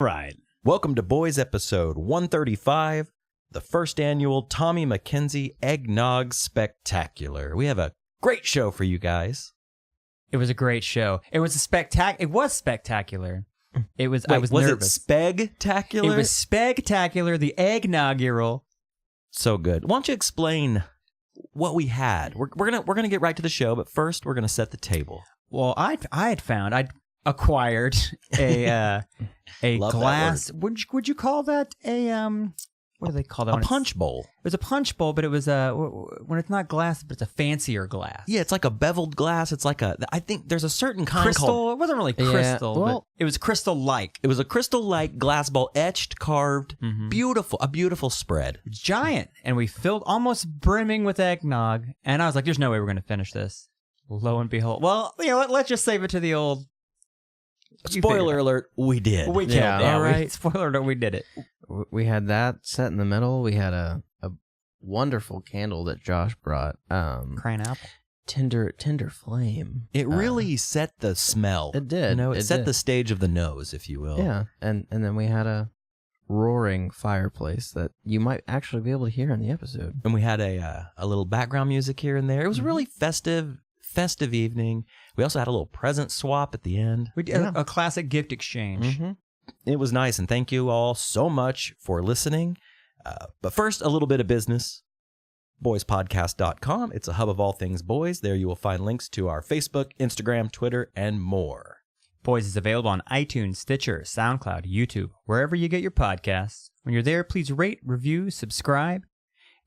Right. Welcome to Boys episode 135, the first annual Tommy McKenzie Egg Nog Spectacular. We have a great show for you guys. It was a great show. It was spectacular. It was. Wait, I was was nervous. it spectacular? It was spectacular. The eggnaugural. So good. Why don't you explain what we had? We're gonna get right to the show, but first we're gonna set the table. Well, I'd acquired a glass. Would you call that a what do they call that? A punch bowl. It was a punch bowl, but it was when it's not glass, but it's a fancier glass. Yeah, it's like a beveled glass. It's like I think there's a certain kind crystal. called... It wasn't really crystal, well, but it was crystal-like. It was a crystal-like glass bowl, etched, carved, a beautiful spread. It's giant, and we filled almost brimming with eggnog, and I was like, "There's no way we're going to finish this." Lo and behold, well, you know what? Let's just save it to the old. Spoiler alert: we did. We killed it. All right. Spoiler alert: we did it. We had that set in the middle. We had a wonderful candle that Josh brought. Crying apple. Tender flame. It really set the smell. It did. You know, it set did. the stage of the nose, if you will. Yeah, and then we had a roaring fireplace that you might actually be able to hear in the episode. And we had a little background music here and there. It was a really festive evening. We also had a little present swap at the end. We did a classic gift exchange. It was nice, and thank you all so much for listening. But first, a little bit of business. BoysPodcast.com. It's a hub of all things boys. There you will find links to our Facebook, Instagram, Twitter, and more. Boys is available on iTunes, Stitcher, SoundCloud, YouTube, wherever you get your podcasts. When you're there, please rate, review, subscribe.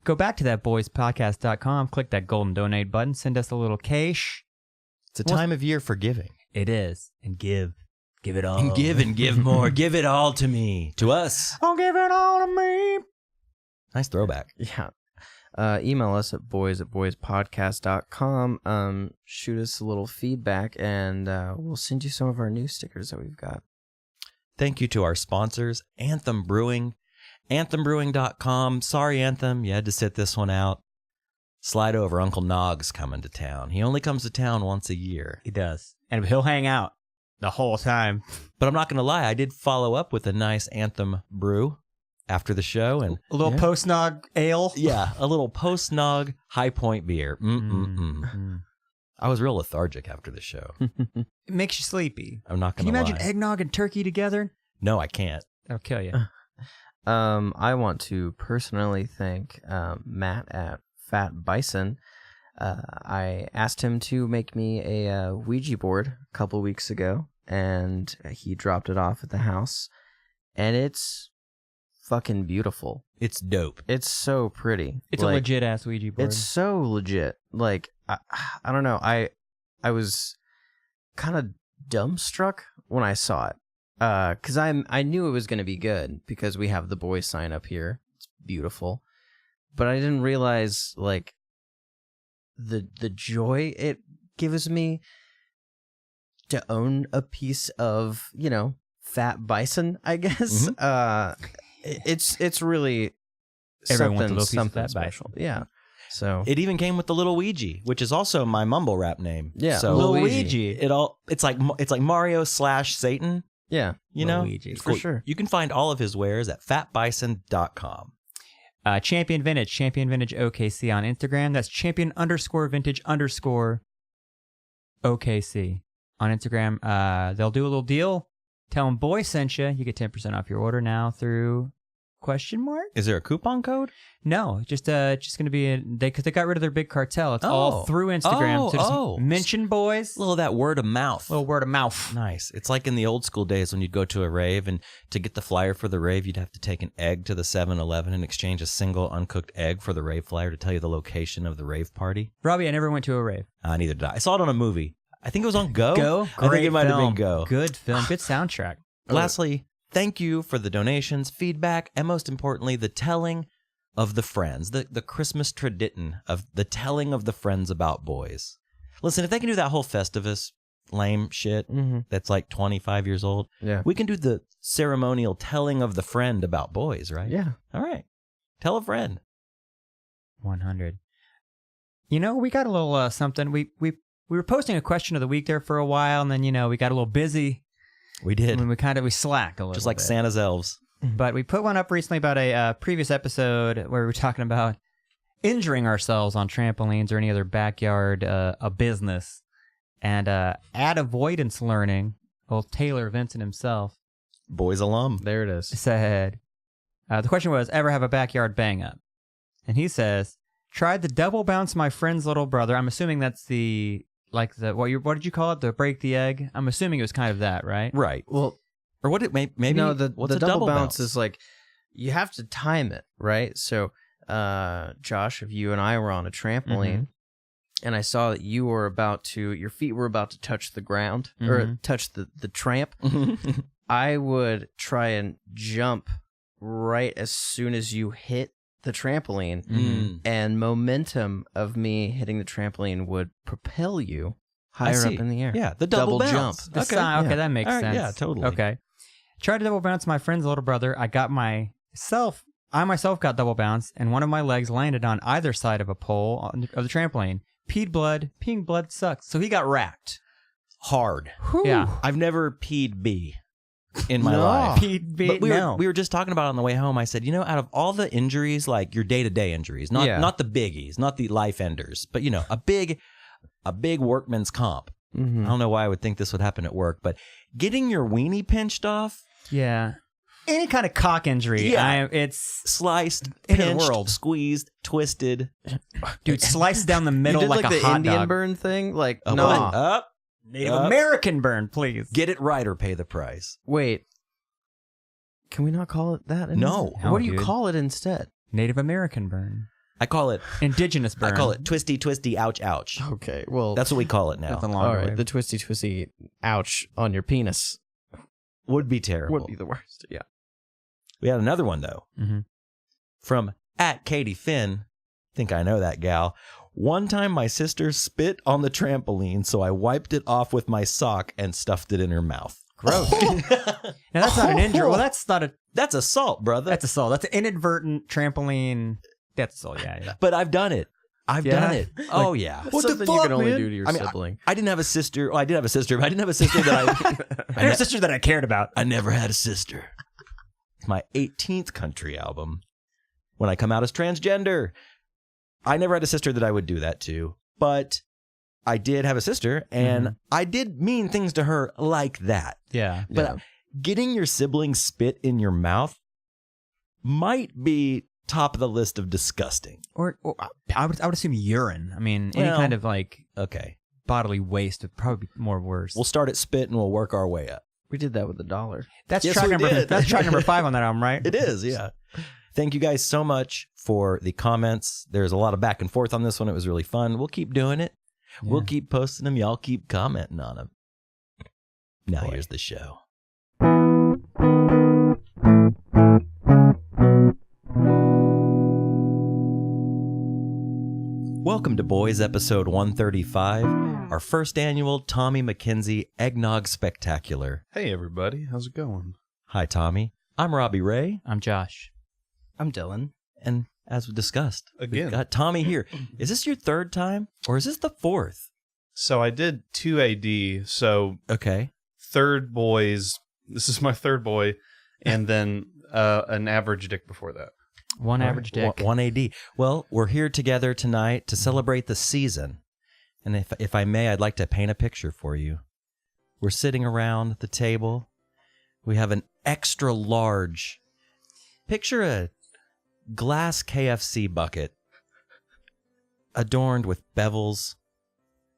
Go back to that BoysPodcast.com, click that golden donate button, send us a little cash. It's a time of year for giving. It is. And give. Give it all. And give more. Give it all to me. To us. Oh, give it all to me. Nice throwback. Yeah. Email us at boys@boyspodcast.com. Shoot us a little feedback, and we'll send you some of our new stickers that we've got. Thank you to our sponsors, Anthem Brewing, anthembrewing.com. Sorry, Anthem, you had to sit this one out. Slide over. Uncle Nog's coming to town. He only comes to town once a year. He does. And he'll hang out the whole time. But I'm not going to lie. I did follow up with a nice Anthem brew after the show. And a little post-nog ale. Yeah, a little post-nog High Point beer. I was real lethargic after the show. It makes you sleepy. I'm not going to lie. Can you imagine lie. eggnog and turkey together? No, I can't. That'll kill you. I want to personally thank Matt at Fat Bison. I asked him to make me a Ouija board a couple weeks ago, and he dropped it off at the house, and it's fucking beautiful. It's dope. It's so pretty. It's a legit ass Ouija board. It's so legit. Like I don't know. I was kind of dumbstruck when I saw it, because I knew it was going to be good because we have the boys sign up here. It's beautiful, but I didn't realize like the joy it gives me to own a piece of, you know, Fat Bison, I guess. It's really something special. Yeah. So it even came with the little Ouija, which is also my mumble rap name. Yeah, so Luigi. It's like Mario / Satan. Yeah, you know, Luigi. For sure. You can find all of his wares at fatbison.com. Champion Vintage OKC on Instagram. That's champion_vintage_OKC on Instagram. They'll do a little deal. Tell them boy sent you. You get 10% off your order now through ? Is there a coupon code? No, just going to be because they got rid of their big cartel. It's all through Instagram. So just mention boys. A little of that word of mouth. A little word of mouth. Nice. It's like in the old school days when you'd go to a rave, and to get the flyer for the rave, you'd have to take an egg to the 7-Eleven and exchange a single uncooked egg for the rave flyer to tell you the location of the rave party. Robbie, I never went to a rave. Neither did I. I saw it on a movie. I think it was on Go. Go? I think it might have been Go. Good film. Good soundtrack. Lastly, thank you for the donations, feedback, and most importantly, the telling of the friends, the Christmas tradition of the telling of the friends about boys. Listen, if they can do that whole Festivus lame shit that's like 25 years old, we can do the ceremonial telling of the friend about boys, right? Yeah. All right. Tell a friend. 100. You know, we got a little something. We were posting a question of the week there for a while, and then, you know, we got a little busy. We did. I mean, we slacked a little Just like bit. Santa's elves. But we put one up recently about a previous episode where we were talking about injuring ourselves on trampolines or any other backyard business. And at Avoidance Learning, old Taylor Vincent himself Boys alum. There it is. said, the question was, ever have a backyard bang up? And he says, tried the double bounce my friend's little brother. I'm assuming that's what did you call it? The break the egg? I'm assuming it was kind of that, right? Right. Well, Or what it maybe no, what's the a double bounce is like you have to time it, right? So, Josh, if you and I were on a trampoline and I saw that you were your feet were about to touch the ground or touch the tramp, I would try and jump right as soon as you hit the trampoline, and momentum of me hitting the trampoline would propel you higher up in the air. Yeah, the double bounce. jump. Okay, that makes sense. Yeah, totally. Okay. Tried to double bounce my friend's little brother. I myself got double bounced, and one of my legs landed on either side of a pole of the trampoline. Peeing blood sucks. So he got racked. Hard. Yeah. I've never peed B in my No. life. But We were just talking about it on the way home. I said, out of all the injuries, like your day-to-day injuries, not the biggies, not the life enders, but a big workman's comp. I don't know why I would think this would happen at work, but getting your weenie pinched off. Yeah. Any kind of cock injury. Yeah. It's Sliced, In the pinched, world. squeezed, twisted. dude, sliced down the middle you did like the a hot Indian dog. burn thing? Like, Up, no. up. Native Up. American burn, please. Get it right or pay the price. Wait. Can we not call it that? No. What do you dude. call it instead? Native American burn. I call it Indigenous burn. twisty, twisty, ouch, ouch. Okay, well, That's what we call it now. Nothing all longer. right. The twisty, ouch on your penis Would be terrible. would be the worst. Yeah. We had another one, though, from @KatieFinn. Think I know that gal. One time my sister spit on the trampoline, so I wiped it off with my sock and stuffed it in her mouth. Gross. Now, that's not an injury. Well, that's not a... That's assault, brother. That's assault. That's an inadvertent trampoline... That's assault, yeah. But I've done it. I've Yeah? done it. Oh, yeah. That's What the something fuck, you can only man? do to your I mean, sibling. I didn't have a sister. Well, I did have a sister, but I didn't have a sister that I had a sister that I cared about. I never had a sister. My 18th country album. When I come out as transgender. I never had a sister that I would do that to. But I did have a sister, and I did mean things to her like that. Yeah. But getting your sibling spit in your mouth might be top of the list of disgusting. Or I would assume urine. I mean, any Well, kind of like Okay. bodily waste would probably be more worse. We'll start at spit and we'll work our way up. We did that with $1. That's Yes, track we number. did. That's track number 5 on that album, right? It is, yeah. Thank you guys so much for the comments. There's a lot of back and forth on this one. It was really fun. We'll keep doing it. Yeah. We'll keep posting them. Y'all keep commenting on them. Now Boy. here's the show. Welcome to Boys, episode 135, our first annual Tommy McKenzie Egg Nog Spectacular. Hey everybody, how's it going? Hi, Tommy. I'm Robbie Ray, I'm Josh. I'm Dylan. and as we discussed, Again. we've got Tommy here. Is this your third time, or is this the fourth? So I did 2 AD, so Okay. third boys, this is my third boy, and then an average dick before that. One average dick. 1 AD. Well, we're here together tonight to celebrate the season. And if I may, I'd like to paint a picture for you. We're sitting around the table. We have an extra large. Picture a glass KFC bucket adorned with bevels,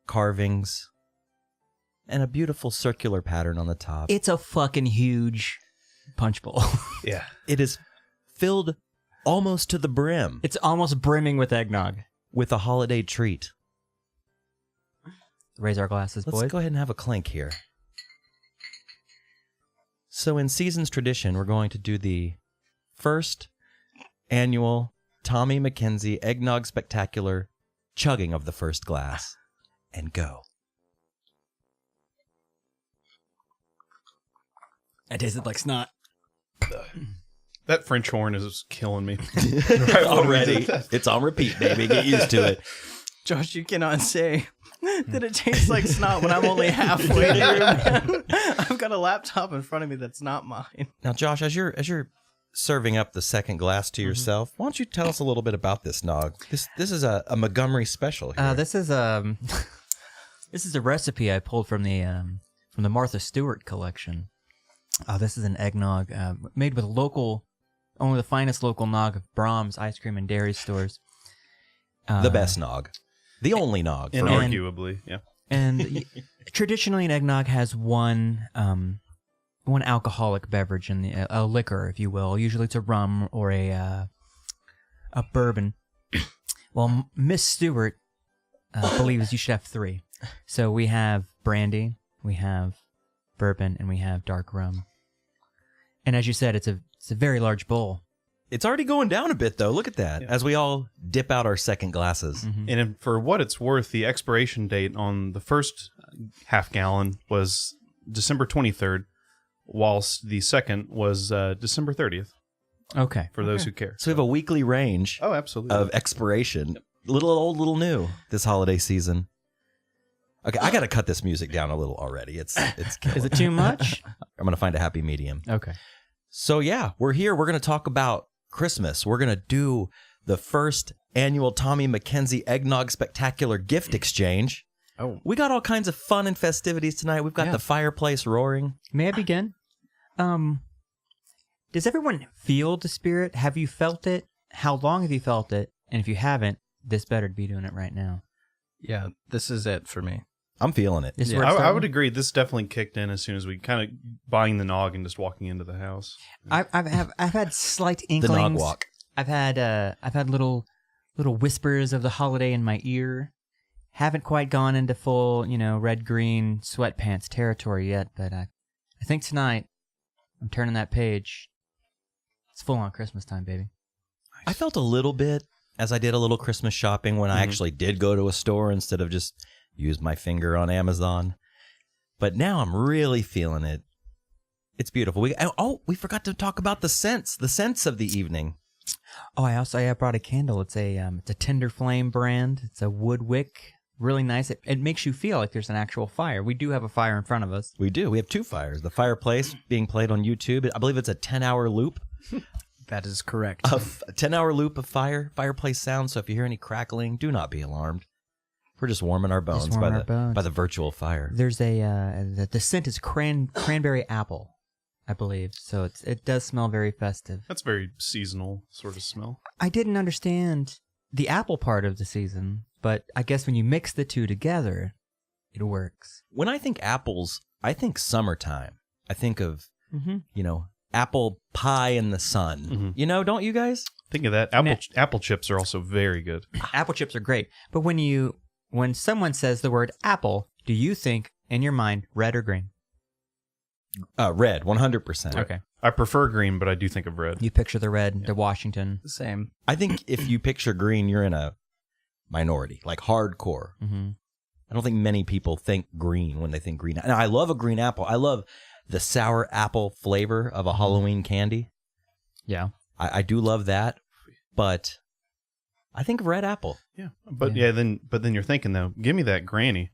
carvings, and a beautiful circular pattern on the top. It's a fucking huge punch bowl. Yeah. It is filled almost to the brim It's almost brimming with eggnog. with a holiday treat. Raise our glasses, Let's boys. go ahead and have a clink here. So in season's tradition, we're going to do the first annual Tommy McKenzie Eggnog Spectacular chugging of the first glass. And go. That tasted like snot. That French horn is killing me. Already. It's on repeat, baby. Get used to it. Josh, you cannot say that it tastes like snot when I'm only halfway through. Man. I've got a laptop in front of me that's not mine. Now, Josh, as you're serving up the second glass to yourself, why don't you tell us a little bit about this nog? This is a Montgomery special here. This is a recipe I pulled from the Martha Stewart collection. This is an eggnog made with only the finest local nog of Brahms ice cream and dairy stores. The best nog. The only nog. Inarguably, yeah. And traditionally, an eggnog has one alcoholic beverage in a liquor, if you will. Usually, it's a rum or a bourbon. Well, Miss Stewart believes you should have 3. So we have brandy, we have bourbon, and we have dark rum. And as you said, it's a very large bowl. It's already going down a bit, though. Look at that. Yeah. As we all dip out our second glasses. Mm-hmm. And for what it's worth, the expiration date on the first half gallon was December 23rd, whilst the second was December 30th. Okay. For those who care. So we have a weekly range absolutely. Of expiration. Little old, little new this holiday season. Okay, I got to cut this music down a little already. It's killing. Is it too much? I'm going to find a happy medium. Okay. So yeah, we're here. We're going to talk about Christmas. We're going to do the first annual Tommy McKenzie Eggnog Spectacular Gift Exchange. Oh. We got all kinds of fun and festivities tonight. We've got the fireplace roaring. May I begin? Does everyone feel the spirit? Have you felt it? How long have you felt it? And if you haven't, this better be doing it right now. Yeah, this is it for me. I'm feeling it. This is Yeah, where it I started? would agree. This definitely kicked in as soon as we kind of buying the nog and just walking into the house. I've had slight The inklings. nog walk. I've had little whispers of the holiday in my ear. Haven't quite gone into full, red green sweatpants territory yet, but I think tonight I'm turning that page. It's full on Christmas time, baby. I felt a little bit as I did a little Christmas shopping when I actually did go to a store instead of just use my finger on Amazon. But now I'm really feeling it. It's beautiful. We forgot to talk about the scents of the evening. Oh, I brought a candle. It's a Tender Flame brand. It's a wood wick. Really nice. It makes you feel like there's an actual fire. We do have a fire in front of us. We do. We have 2 fires. The fireplace being played on YouTube. I believe it's a 10-hour loop. That is correct. A 10-hour loop of fireplace sound. So if you hear any crackling, do not be alarmed. We're just warming our bones by the virtual fire. There's the scent is cranberry apple, I believe. So it does smell very festive. That's very seasonal sort of smell. I didn't understand the apple part of the season, but I guess when you mix the two together, it works. When I think apples, I think summertime. I think of, apple pie in the sun. Mm-hmm. Don't you guys? Think of that. Apple chips are also very good. Apple chips are great, but when someone says the word apple, do you think in your mind red or green? Red, 100%. Okay. I prefer green, but I do think of red. You picture the red, the Washington. Same. I think if you picture green, you're in a minority, like hardcore. Mm-hmm. I don't think many people think green when they think green. And I love a green apple. I love the sour apple flavor of a Halloween candy. Yeah. I do love that, but I think of red apple. Yeah, but then you're thinking though, give me that granny.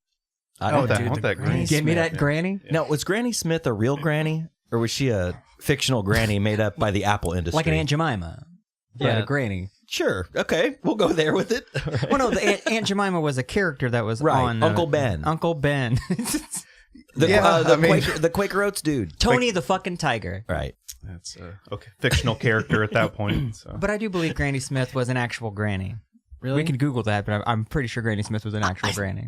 I want that Granny. Give me Smith, that granny. Yeah. Now, was Granny Smith a real granny, or was she a fictional granny made up by the apple industry? Like an Aunt Jemima. Yeah. But a granny. Sure. Okay, we'll go there with it. Right. Well, no, the Aunt Jemima was a character that was on Uncle Ben. Uncle Ben. The Quaker Oats dude. Tony the fucking tiger. Right. That's okay. Fictional character at that point. So. But I do believe Granny Smith was an actual granny. Really? We can Google that, but I'm pretty sure Granny Smith was an actual granny.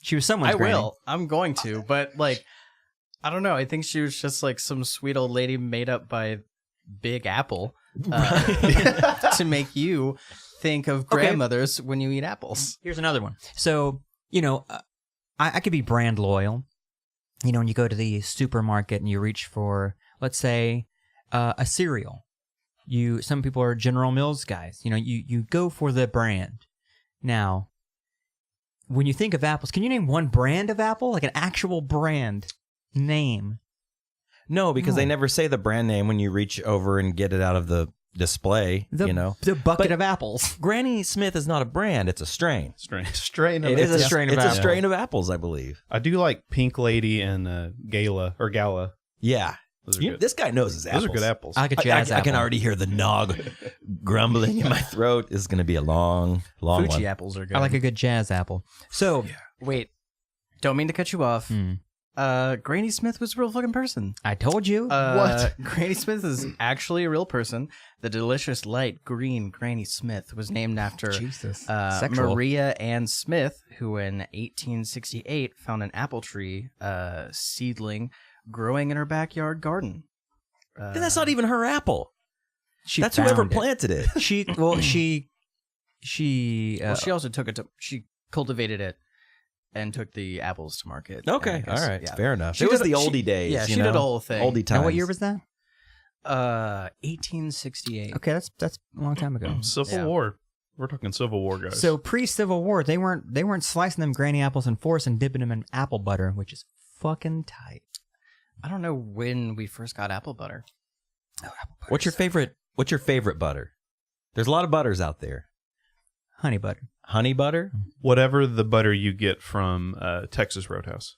She was someone's I granny. will. I'm going to, but I don't know. I think she was just some sweet old lady made up by Big Apple to make you think of grandmothers when you eat apples. Here's another one. So, I could be brand loyal. When you go to the supermarket and you reach for, let's say, a cereal. Some people are General Mills guys. You go for the brand. Now, when you think of apples, can you name one brand of apple? Like an actual brand name? No, because they never say the brand name when you reach over and get it out of the display, the bucket of apples. Granny Smith is not a brand; it's a strain. Strain. It is a strain of It's apples. a strain of apples, I believe. I do like Pink Lady and Gala. Yeah, Those are good. this guy knows his apples. Those are good apples. I like a jazz I apple. can already hear the nog grumbling in my throat. This is going to be a long Fuji one. apples are good. I like a good jazz apple. So Wait, don't mean to cut you off. Granny Smith was a real fucking person. I told you. What? Granny Smith is actually a real person. The delicious light green Granny Smith was named after Jesus. Sexual. Maria Ann Smith, who in 1868 found an apple tree seedling growing in her backyard garden. And that's not even her apple. She That's found whoever it. planted it. She She also took it to. She cultivated it and took the apples to market. Okay, I guess, all right, yeah. fair enough. She It was did- the she- oldie days. yeah, she you did know? a whole thing. Oldie times. and what year was that? 1868. Okay, that's a long time ago. Civil Yeah. War. We're talking Civil War, guys. So pre-Civil War, they weren't slicing them granny apples in force and dipping them in apple butter, which is fucking tight. I don't know when we first got apple butter. What's your favorite butter? There's a lot of butters out there. Honey butter. Honey butter? whatever the butter you get from Texas Roadhouse.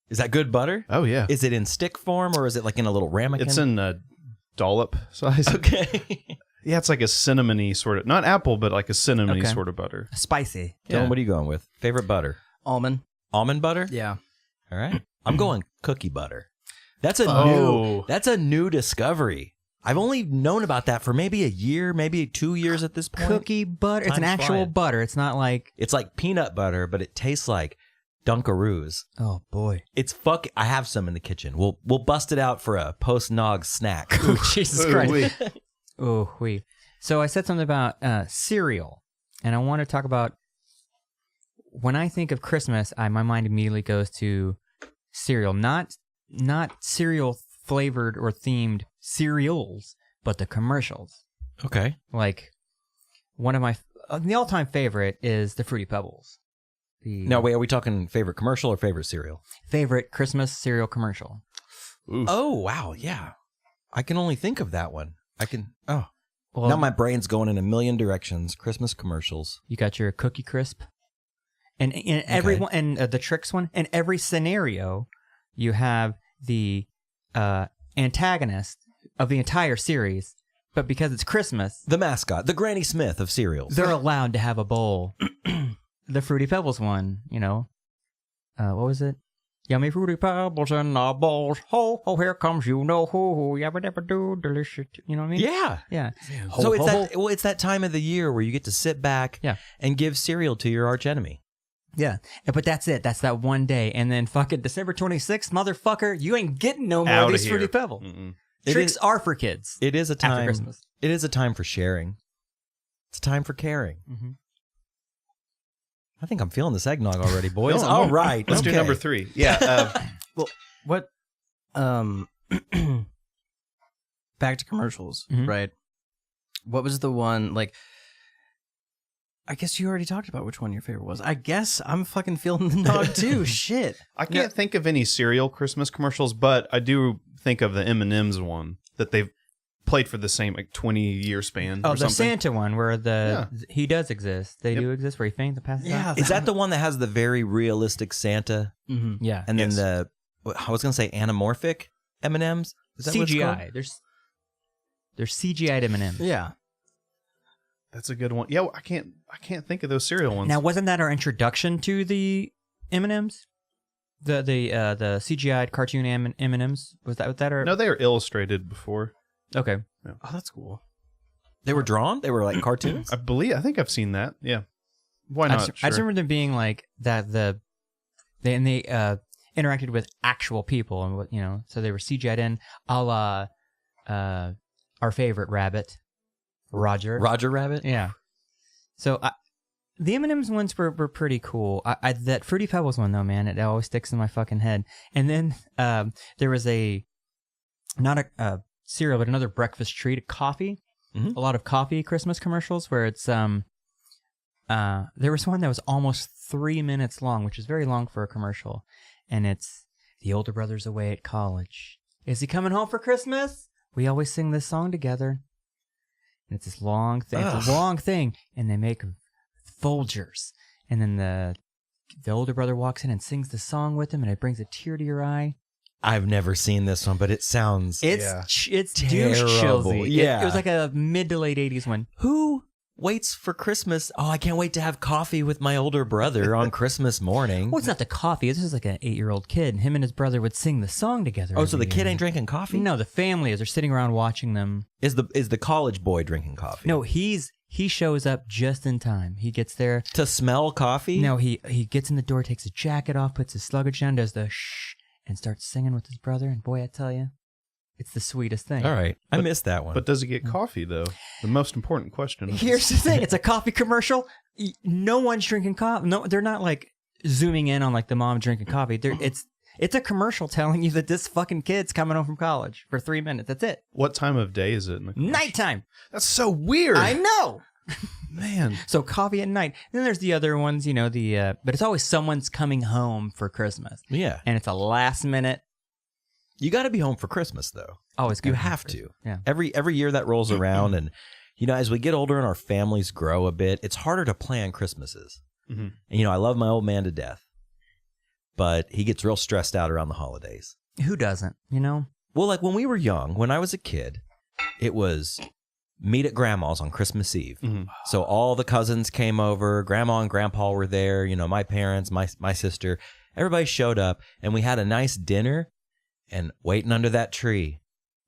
Is that good butter? Oh yeah, Is it in stick form or is it like in a little ramekin? it's in a dollop size. Okay. Yeah, it's like a cinnamony sort of, not apple, but like a cinnamony Okay. sort of butter. Spicy. Dylan, what are you going with? Favorite butter? Almond. Almond butter? Yeah. All right. I'm going cookie butter. That's a Oh. new discovery. I've only known about that for maybe a year, maybe 2 years at this point. Cookie butter. It's an Time's actual flying. butter. It's not like, It's like peanut butter, but it tastes like Dunkaroos. oh boy. It's I have some in the kitchen. We'll bust it out for a post-nog snack. Oh, Jesus Ooh, Christ. wee. Oh, wait. So I said something about cereal, and I want to talk about when I think of Christmas, my mind immediately goes to cereal, not cereal flavored or themed cereals, but the commercials. Okay. Like one of my the all-time favorite is the Fruity Pebbles. The Now, wait, are we talking favorite commercial or favorite cereal? favorite Christmas cereal commercial. Ooh. Oh, wow. Yeah. I can only think of that one. Well, Now my brain's going in a million directions. Christmas commercials. you got your Cookie Crisp, and in every one, and the Trix one. In every scenario, you have the antagonist of the entire series, but because it's Christmas, The mascot, the Granny Smith of cereals. they're allowed to have a bowl. The Fruity Pebbles one, what was it? Yummy Fruity Pebbles in the bowls. Ho, ho, here comes you know who. Yabba dabba do, delicious. You know what I mean? Yeah. Yeah. So it's ho, that it's that time of the year where you get to sit back Yeah. and give cereal to your archenemy. Yeah. But that's it. That's that one day. And then fucking December 26th, motherfucker, you ain't getting no more of Outta these here. Fruity Pebbles. Mm-mm. It Tricks is- are for kids. It is a After time. Christmas. It is a time for sharing. It's a time for caring. Mm-hmm. I think I'm feeling this eggnog already, boys. No, All no. right, Let's do okay. number 3. Yeah. What? Back to commercials, Mhm. right? What was the one like? I guess you already talked about which one your favorite was. I guess I'm fucking feeling the nog too. Shit. I can't think of any cereal Christmas commercials, but I do think of the M&M's one that they've played for the same 20-year span. Oh, or the something. Santa one where he does exist. They Yep. do exist where he faints and passes Yeah. out. Is that the one that has the very realistic Santa Mm-hmm. Yeah. and then Yes. I was going to say anamorphic M&Ms? Is that what it's called? CGI. There's CGI M&Ms. Yeah. That's a good one. Yeah, I can't think of those cereal ones. Now, wasn't that our introduction to the M&Ms? The CGI cartoon M&Ms? Was that what that or no, they were illustrated before. Okay. Oh, that's cool. They were drawn? They were like cartoons? I think I've seen that. Yeah. Why I not? just remember them being like that. They interacted with actual people, and so they were CGI'd in, a la our favorite rabbit, Roger. Roger Rabbit? Yeah. So the M&M's ones were pretty cool. That Fruity Pebbles one though, man, it always sticks in my fucking head. And then there was not a cereal, but another breakfast treat, coffee. Mhm. A lot of coffee Christmas commercials where it's there was one that was almost 3 minutes long, which is very long for a commercial, and it's the older brother's away at college. Is he coming home for Christmas? We always sing this song together. And it's this long thing. It's a long thing. And they make Folgers. And then the older brother walks in and sings the song with him, and it brings a tear to your eye. I've never seen this one, but it sounds It's terrible. douche chillsy. Yeah. It was like a mid to late 80s one. Who waits for Christmas? Oh, I can't wait to have coffee with my older brother on Christmas morning. Well, it's not the coffee. This is like an 8-year-old kid, and him and his brother would sing the song together. Oh, so the every kid year. ain't drinking coffee? No, the family is. They're sitting around watching them. Is the college boy drinking coffee? No, he shows up just in time. He gets there. To smell coffee? No, he gets in the door, takes his jacket off, puts his luggage down, does the shh, and starts singing with his brother. And boy, I tell you, it's the sweetest thing. All right. I missed that one. But does he get coffee, though? The most important question. Here's the thing. It's a coffee commercial. No one's drinking coffee. No, they're not like zooming in on like the mom drinking coffee. It's a commercial telling you that this fucking kid's coming home from college for 3 minutes. That's it. What time of day is it? In the Nighttime. That's so weird. I know. Man. So coffee at night. Then there's the other ones, you know, but it's always someone's coming home for Christmas. Yeah. And it's a last minute. You got to be home for Christmas, though. Always You coming home have for to. Christmas. Yeah. Every year that rolls around, and you know, as we get older and our families grow a bit, it's harder to plan Christmases. Mm-hmm. And you know, I love my old man to death, but he gets real stressed out around the holidays. Who doesn't, you know? Well, like when we were young, when I was a kid, it was meet at grandma's on Christmas Eve. Mm-hmm. So all the cousins came over, grandma and grandpa were there, you know, my parents, my sister, everybody showed up, and we had a nice dinner, and waiting under that tree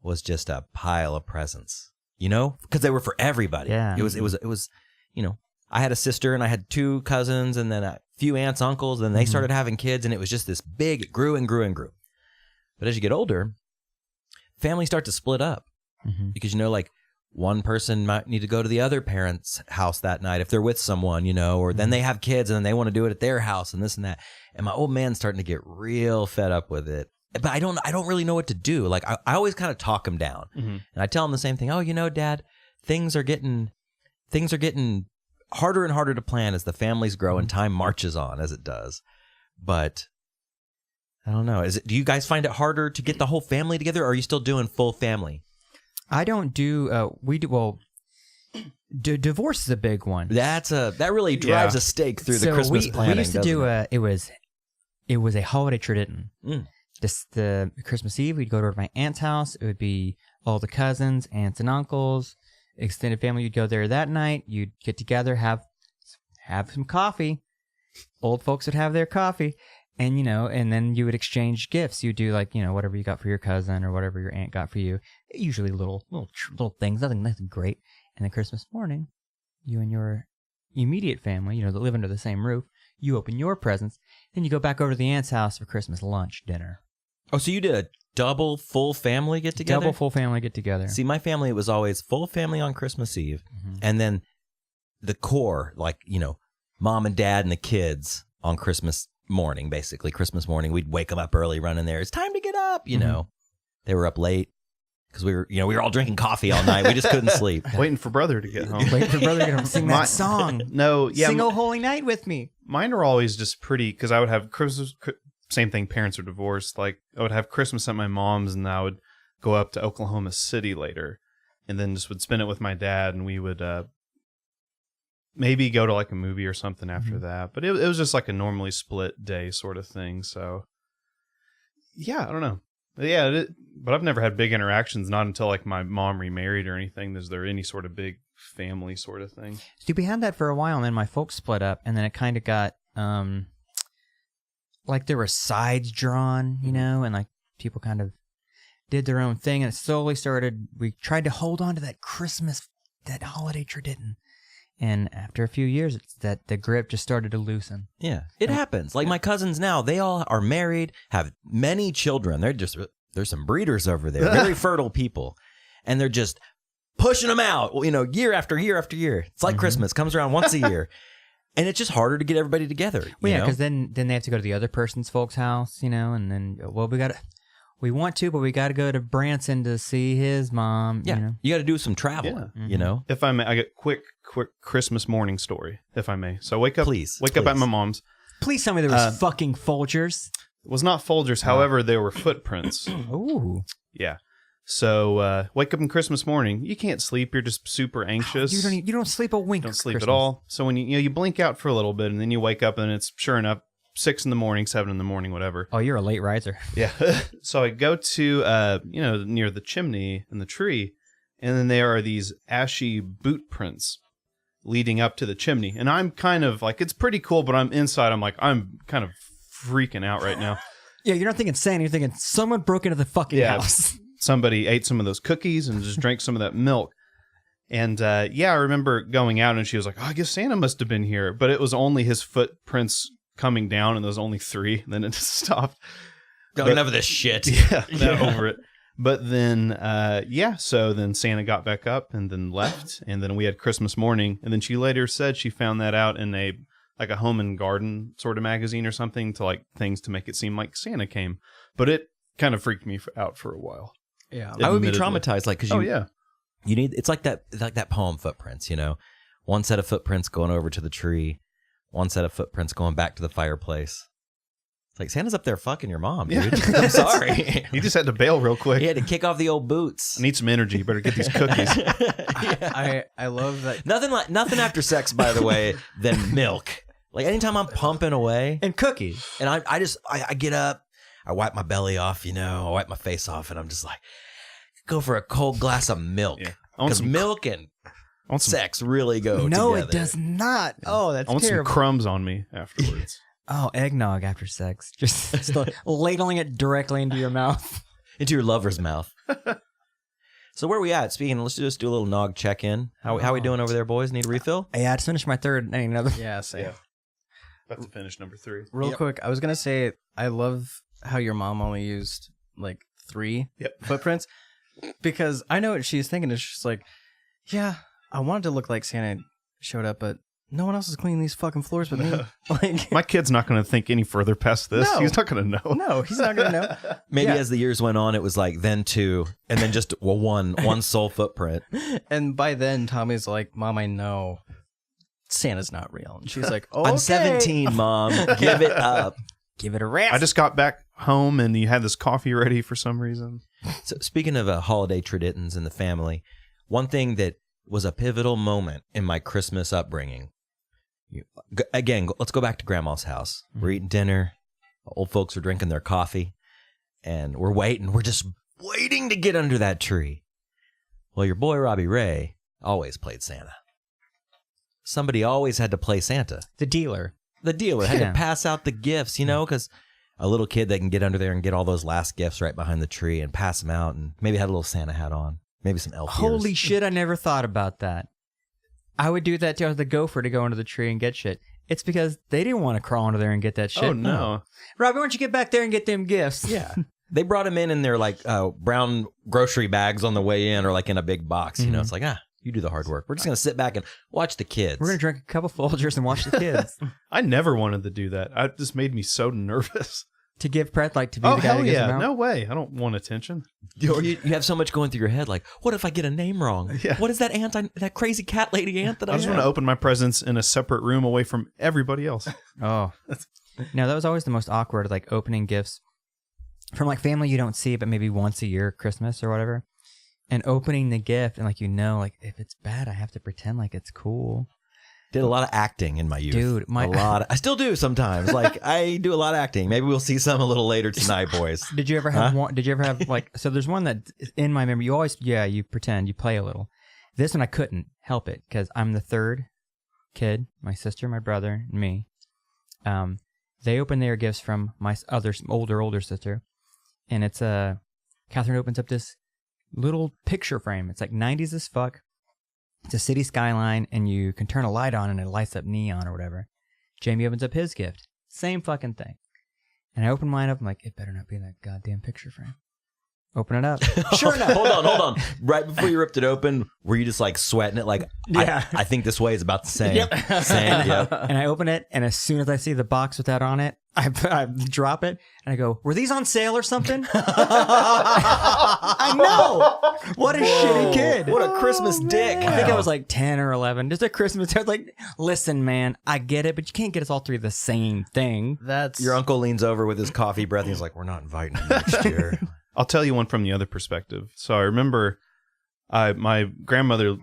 was just a pile of presents, you know, because they were for everybody. Yeah. It was, you know, I had a sister and I had 2 cousins and then a few aunts, uncles, and they started having kids, and it was just this big, it grew and grew and grew. But as you get older, families start to split up because, you know, like one person might need to go to the other parent's house that night if they're with someone, you know, or then they have kids and then they want to do it at their house and this and that. And my old man's starting to get real fed up with it. But I don't really know what to do. Like I always kind of talk him down, and I tell him the same thing. Oh, you know, Dad, things are getting harder and harder to plan as the families grow and time marches on as it does. But I don't know. Do you guys find it harder to get the whole family together, or are you still doing full family? I don't do. We do well. Divorce is a big one. That really drives a stake through the Christmas planning. We used to do it? It was a holiday tradition. Mm. The Christmas Eve, we'd go to my aunt's house. It would be all the cousins, aunts and uncles, extended family. You'd go there that night. You'd get together, have some coffee. Old folks would have their coffee, and you know, and then you would exchange gifts. You do like, you know, whatever you got for your cousin or whatever your aunt got for you. Usually little things, nothing great. And then Christmas morning, you and your immediate family, you know, that live under the same roof, you open your presents. Then you go back over to the aunt's house for Christmas lunch, dinner. Oh, so you did a double full family get together? Double full family get together. See, my family, it was always full family on Christmas Eve, and then the core, like, you know, mom and dad and the kids on Christmas morning, basically. Christmas morning, we'd wake them up early, run in there. It's time to get up, you know. They were up late because we were all drinking coffee all night. We just couldn't sleep. Waiting for brother to get home. Wait for brother to get home. Sing that song. No, yeah. Sing "O Holy Night" with me. Mine are always just pretty, because I would have Christmas, same thing, parents are divorced. Like, I would have Christmas at my mom's, and I would go up to Oklahoma City later, and then just would spend it with my dad, and we would maybe go to like a movie or something after that. But it was just like a normally split day sort of thing. So, yeah, I don't know. Yeah, but I've never had big interactions, not until like my mom remarried or anything. Is there any sort of big family sort of thing? See, we had that for a while, and then my folks split up, and then it kind of got like there were sides drawn, you know, and like people kind of did their own thing, and it slowly started. We tried to hold on to that Christmas, that holiday tradition, and after a few years, it's that the grip just started to loosen. Yeah, it happens. Like my cousins now, they all are married, have many children. There's some breeders over there, very fertile people, and they're just pushing them out, you know, year after year after year. It's like Christmas comes around once a year. And it's just harder to get everybody together. Well, yeah, because then they have to go to the other person's folks' house, you know, and then, well, we want to, but we got to go to Branson to see his mom. Yeah, you know? you got to do some traveling, you know. If I may, I get quick Christmas morning story, if I may. So I wake up at my mom's. Please tell me there was fucking Folgers. It was not Folgers, however, there were footprints. Ooh. Yeah. So wake up on Christmas morning. You can't sleep. You're just super anxious. You don't sleep a wink. Don't sleep Christmas. at all. So when you blink out for a little bit, and then you wake up, and it's sure enough 6 in the morning, 7 in the morning, whatever. Oh, you're a late riser. Yeah. So I go to near the chimney and the tree, and then there are these ashy boot prints leading up to the chimney, and I'm kind of like, it's pretty cool, but I'm inside. I'm like, I'm kind of freaking out right now. Yeah, you're not thinking Santa. You're thinking someone broke into the fucking house. Somebody ate some of those cookies and just drank some of that milk. And I remember going out, and she was like, oh, I guess Santa must have been here. But it was only his footprints coming down, and there was only 3. And then it just stopped. Enough of this shit. Yeah, over it. But then, so then Santa got back up and then left. And then we had Christmas morning. And then she later said she found that out in a home and garden sort of magazine or something, to like things to make it seem like Santa came. But it kind of freaked me out for a while. Yeah, I would be traumatized, like, because you need, it's like that poem Footprints, one set of footprints going over to the tree, one set of footprints going back to the fireplace. It's like, Santa's up there fucking your mom, dude. Yeah. I'm sorry. He just had to bail real quick. He had to kick off the old boots. I need some energy. You better get these cookies. I love that. Nothing after sex, by the way, than milk. Like, anytime I'm pumping away And cookies. and I get up, I wipe my belly off, I wipe my face off, and I'm just like, go for a cold glass of milk. Yeah. Because milk and sex really go No, together. it does not. Oh, that's I want terrible. some crumbs on me afterwards. Oh, eggnog after sex. Just ladling it directly into your mouth. Into your lover's mouth. So where are we at? Let's just do a little nog check-in. How we doing over there, boys? Need a refill? Yeah, I just finished my third. Ain't another. Yeah, same. Yeah. About to finish number 3. Real quick, I was gonna say I love how your mom only used like 3 footprints, because I know what she's thinking. It's just like, yeah, I wanted to look like Santa showed up, but no one else is cleaning these fucking floors but me. Like, My kid's not going to think any further past this. No. He's not going to know. no, he's not gonna know. Maybe as the years went on, it was like then 2, and then just one sole footprint. And by then, Tommy's like, Mom, I know Santa's not real. And she's like, oh, I'm 17, Mom. Give it up. Give it a rest. I just got back home and you had this coffee ready for some reason. So speaking of holiday traditions in the family, one thing that was a pivotal moment in my Christmas upbringing. Let's go back to Grandma's house. We're eating dinner. Old folks are drinking their coffee, and we're waiting. We're just waiting to get under that tree. Well, your boy Robbie Ray always played Santa. Somebody always had to play Santa. The dealer. The dealer had to pass out the gifts, because a little kid that can get under there and get all those last gifts right behind the tree and pass them out, and maybe had a little Santa hat on, maybe some elf ears. Holy shit, I never thought about that. I would do that too. I was the gopher to go into the tree and get shit. It's because they didn't want to crawl under there and get that shit. Oh, no. Robbie, why don't you get back there and get them gifts? Yeah. They brought him in their like brown grocery bags on the way in, or like in a big box. It's like, you do the hard work. We're just going to sit back and watch the kids. We're going to drink a couple Folgers and watch the kids. I never wanted to do that. It just made me so nervous. To give Pratt, like, to be Oh, the guy hell that gives yeah. them out? No way. I don't want attention. You have so much going through your head, like, what if I get a name wrong? Yeah. What is that that crazy cat lady aunt that I I just have? want to open my presents in a separate room away from everybody else. Oh. No, that was always the most awkward, like, opening gifts from, like, family you don't see, but maybe once a year, Christmas or whatever. And opening the gift, and, like, like, if it's bad, I have to pretend like it's cool. Did a lot of acting in my youth. Dude, I still do sometimes. Like, I do a lot of acting. Maybe we'll see some a little later tonight, boys. Did you ever have one? Did you ever have, like, so there's one that in my memory, you always, you pretend, you play a little. This one I couldn't help it because I'm the third kid, my sister, my brother, and me. They open their gifts from my other older sister, and it's Catherine opens up this little picture frame. It's like 90s as fuck. It's a city skyline, and you can turn a light on, and it lights up neon or whatever. Jamie opens up his gift. Same fucking thing. And I open mine up. I'm like, it better not be that goddamn picture frame. Open it up. Sure enough. Hold on. Right before you ripped it open, were you just like sweating it? Like, Yeah. I think this way is about the same. Yep. Same, yep. And I open it, and as soon as I see the box with that on it, I drop it, and I go, were these on sale or something? I know. What a shitty kid. What a Christmas dick. I think I was like 10 or 11. Just a Christmas. I was like, listen, man, I get it, but you can't get us all three the same thing. That's Your uncle leans over with his coffee breath, and he's like, we're not inviting you next year. I'll tell you one from the other perspective. So I remember my grandmother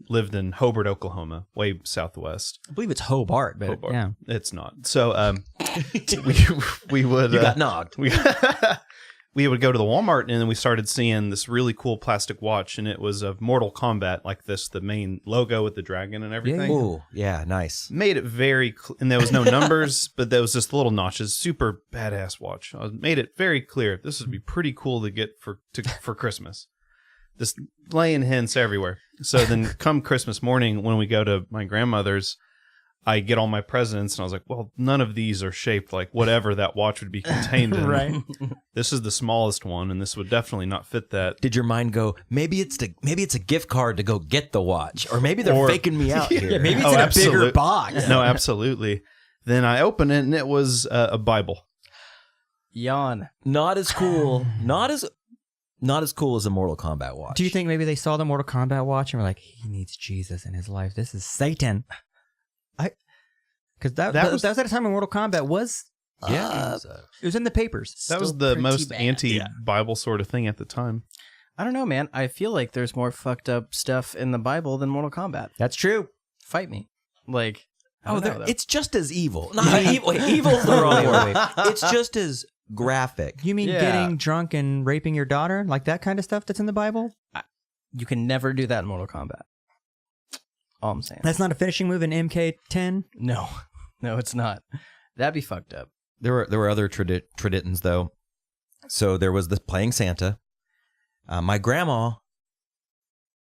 lived in Hobart, Oklahoma, way southwest. I believe it's Hobart, but Hobart. yeah. It's not. So we would... You got nogged. We would go to the Walmart, and then we started seeing this really cool plastic watch, and it was of Mortal Kombat, like the main logo with the dragon and everything. Ooh, yeah, nice. Made it very... and there was no numbers, but there was just little notches. Super badass watch. I made it very clear. This would be pretty cool to get for Christmas. Just laying hints everywhere. So then come Christmas morning when we go to my grandmother's, I get all my presents and I was like, well, none of these are shaped like whatever that watch would be contained in. Right. This is the smallest one and this would definitely not fit that. Did your mind go, maybe it's a gift card to go get the watch, or maybe they're faking me out here. Yeah, maybe it's in a bigger box. No, absolutely. Then I open it and it was a Bible. Yawn. Not as cool. Not as cool as a Mortal Kombat watch. Do you think maybe they saw the Mortal Kombat watch and were like, he needs Jesus in his life. This is Satan. Because that was at a time when Mortal Kombat was... Yeah. It was in the papers. That was the most anti-Bible sort of thing at the time. I don't know, man. I feel like there's more fucked up stuff in the Bible than Mortal Kombat. That's true. Fight me. Like, I don't know, though. It's just as evil. Not evil. Evil's the wrong word. It's just as graphic. You mean getting drunk and raping your daughter? Like that kind of stuff that's in the Bible? You can never do that in Mortal Kombat. All I'm saying. That's not a finishing move in MK10? No, it's not. That'd be fucked up. There were other traditions though. So there was the playing Santa. My grandma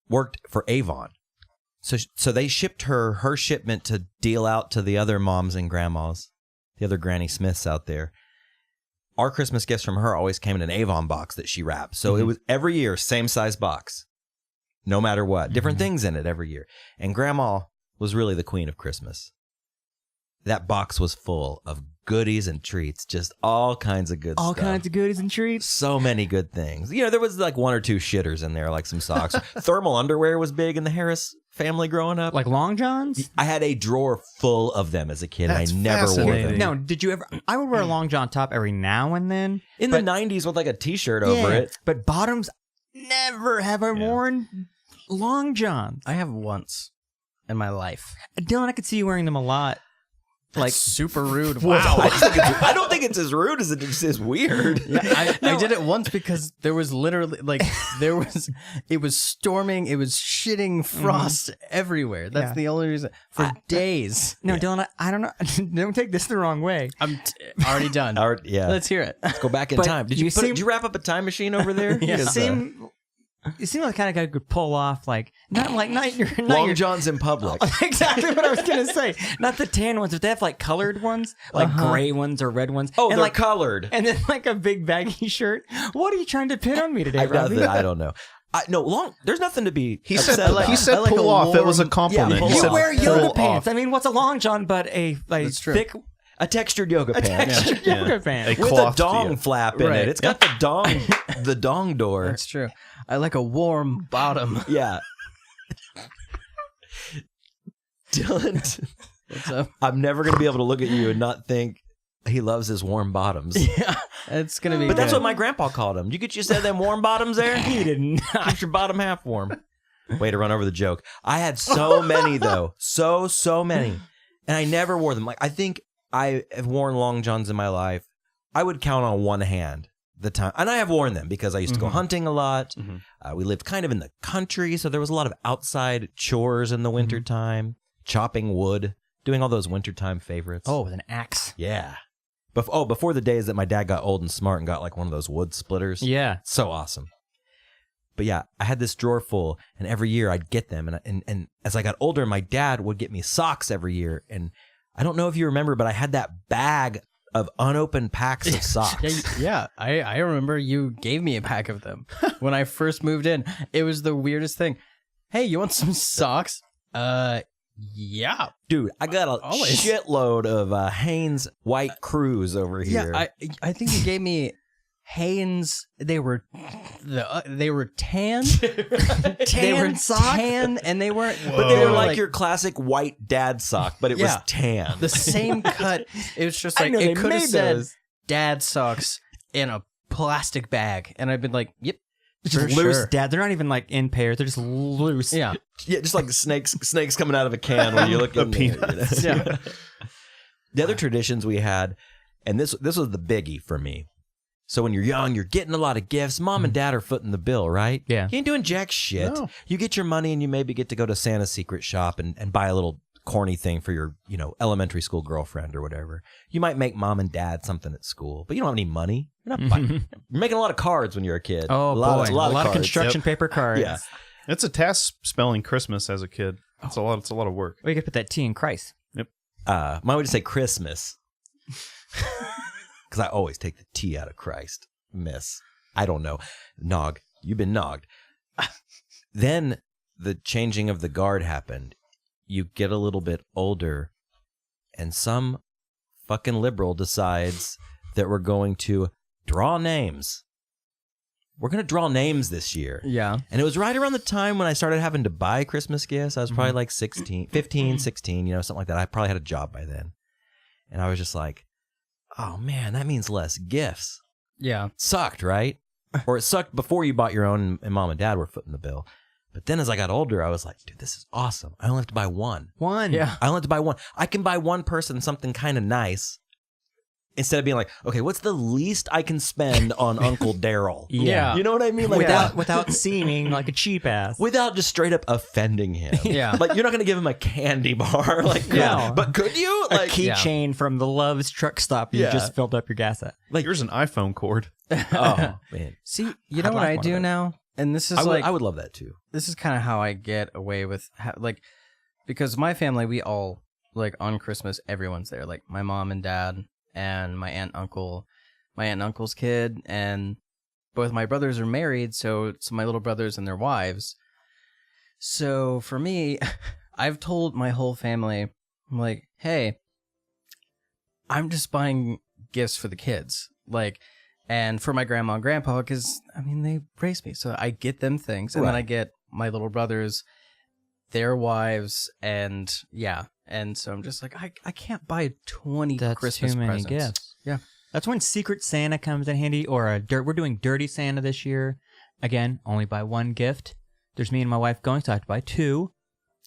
worked for Avon, so they shipped her shipment to deal out to the other moms and grandmas, the other Granny Smiths out there. Our Christmas gifts from her always came in an Avon box that she wrapped. So it was every year same size box, no matter what, different things in it every year. And Grandma was really the queen of Christmas. That box was full of goodies and treats, just all kinds of good stuff. All kinds of goodies and treats. So many good things. You know, there was like one or two shitters in there, like some socks. Thermal underwear was big in the Harris family growing up. Like Long Johns? I had a drawer full of them as a kid. That's and I never wore fascinating. them. No, did you ever... I would wear a Long John top every now and then. In the 90s with like a t-shirt over it. But bottoms, never have I worn Long Johns. I have once in my life. Dylan, I could see you wearing them a lot. Like super rude. Wow. I don't think it's as rude as it just is weird. Yeah, I did it once because there was literally it was storming, it was shitting frost everywhere. That's the only reason for days. No, Dylan, I don't know. Don't take this the wrong way. I'm already done. Yeah. Let's hear it. Let's go back in But time. Did you wrap up a time machine over there? You seem like the kind of guy who could pull off not Long Johns in public. Exactly what I was gonna say. Not the tan ones, but they have like colored ones, like gray ones or red ones. Oh, and they're like colored. And then like a big baggy shirt. What are you trying to pin on me today, Robbie? I don't know. There's nothing to be He upset said about. he said I like pull a off. It was a warm- compliment. Yeah, He You said wear pull yoga pants. off. I mean, what's a long john but a That's true. thick a textured yoga pant. textured yoga pant? A With a cloth dong flap in Right. it. It's got the dong door. That's true. I like a warm bottom. Yeah. Dylan, What's up? I'm never going to be able to look at you and not think he loves his warm bottoms. Yeah, it's gonna be. But that's good. what my grandpa called them. You could just have them warm bottoms there. He didn't. Keep your bottom half warm. Way to run over the joke. I had so many though. So many. And I never wore them. Like I think I have worn long johns in my life. I would count on one hand the time. And I have worn them because I used to go hunting a lot. We lived kind of in the country, so there was a lot of outside chores in the wintertime. Chopping wood, doing all those wintertime favorites. Oh, with an axe. Yeah. Before the days that my dad got old and smart and got like one of those wood splitters. Yeah. So awesome. But yeah, I had this drawer full, and every year I'd get them. And as I got older, my dad would get me socks every year. And I don't know if you remember, but I had that bag of unopened packs of socks. Yeah, I remember you gave me a pack of them when I first moved in. It was the weirdest thing. Hey, you want some socks? Yeah. Dude, I got a Always. shitload of Hanes White Crews over here. Yeah, I think you gave me Hanes. They were tan. They were socks? tan, and they weren't. But they were like your classic white dad sock, but it was tan. the same cut. It was just I like know they it could have made said those. dad socks in a plastic bag, and I've been like, yep. It's just For loose, sure. Dad. They're not even like in pairs. They're just loose. Yeah. Yeah, just like snakes coming out of a can when you look The in there, you know? peanuts. Yeah. The other traditions we had, and this was the biggie for me. So when you're young, you're getting a lot of gifts. Mom and dad are footing the bill, right? Yeah. You ain't doing jack shit. No. You get your money and you maybe get to go to Santa's secret shop and buy a little corny thing for your, elementary school girlfriend or whatever. You might make mom and dad something at school, but you don't have any money. You're not buying. You're making a lot of cards when you're a kid. Oh, a lot boy. of A lot of cards. construction paper cards. Yeah. It's a task spelling Christmas as a kid. It's a lot of work. Well, you could put that T in Christ. Mine would say Christmas. Because I always take the T out of Christ. Miss. I don't know. Nog. You've been nogged. Then the changing of the guard happened. You get a little bit older, and some fucking liberal decides that we're going to draw names. We're going to draw names this year. Yeah. And it was right around the time when I started having to buy Christmas gifts. I was probably like 15, 16, something like that. I probably had a job by then. And I was just like, oh man, that means less gifts. Yeah. Sucked, right? Or it sucked before you bought your own and mom and dad were footing the bill. But then as I got older, I was like, dude, this is awesome. I only have to buy one. Yeah. I only have to buy one. I can buy one person something kind of nice instead of being like, okay, what's the least I can spend on Uncle Daryl? Yeah. You know what I mean? Like Without seeming like a cheap ass. without just straight up offending him. Yeah. Like you're not going to give him a candy bar. Like, No. But could you? A Like, keychain from the Love's truck stop you Yeah. just filled up your gas at. like, Here's an iPhone cord. oh man. See, you know I'd what like I one of do those. now? And this is I would love that too. this is kind of how I get away with because my family, we all like on Christmas, everyone's there. Like my mom and dad and my aunt and uncle's kid, and both my brothers are married, so it's my little brothers and their wives. So for me, I've told my whole family, I'm like, hey, I'm just buying gifts for the kids. And for my grandma and grandpa, because, I mean, they raised me. So I get them things. And then Right. I get my little brothers, their wives, and yeah. And so I'm just like, I can't buy 20 That's Christmas too many presents. gifts. Yeah. That's when Secret Santa comes in handy, or we're doing Dirty Santa this year. Again, only buy one gift. There's me and my wife going, so I have to buy two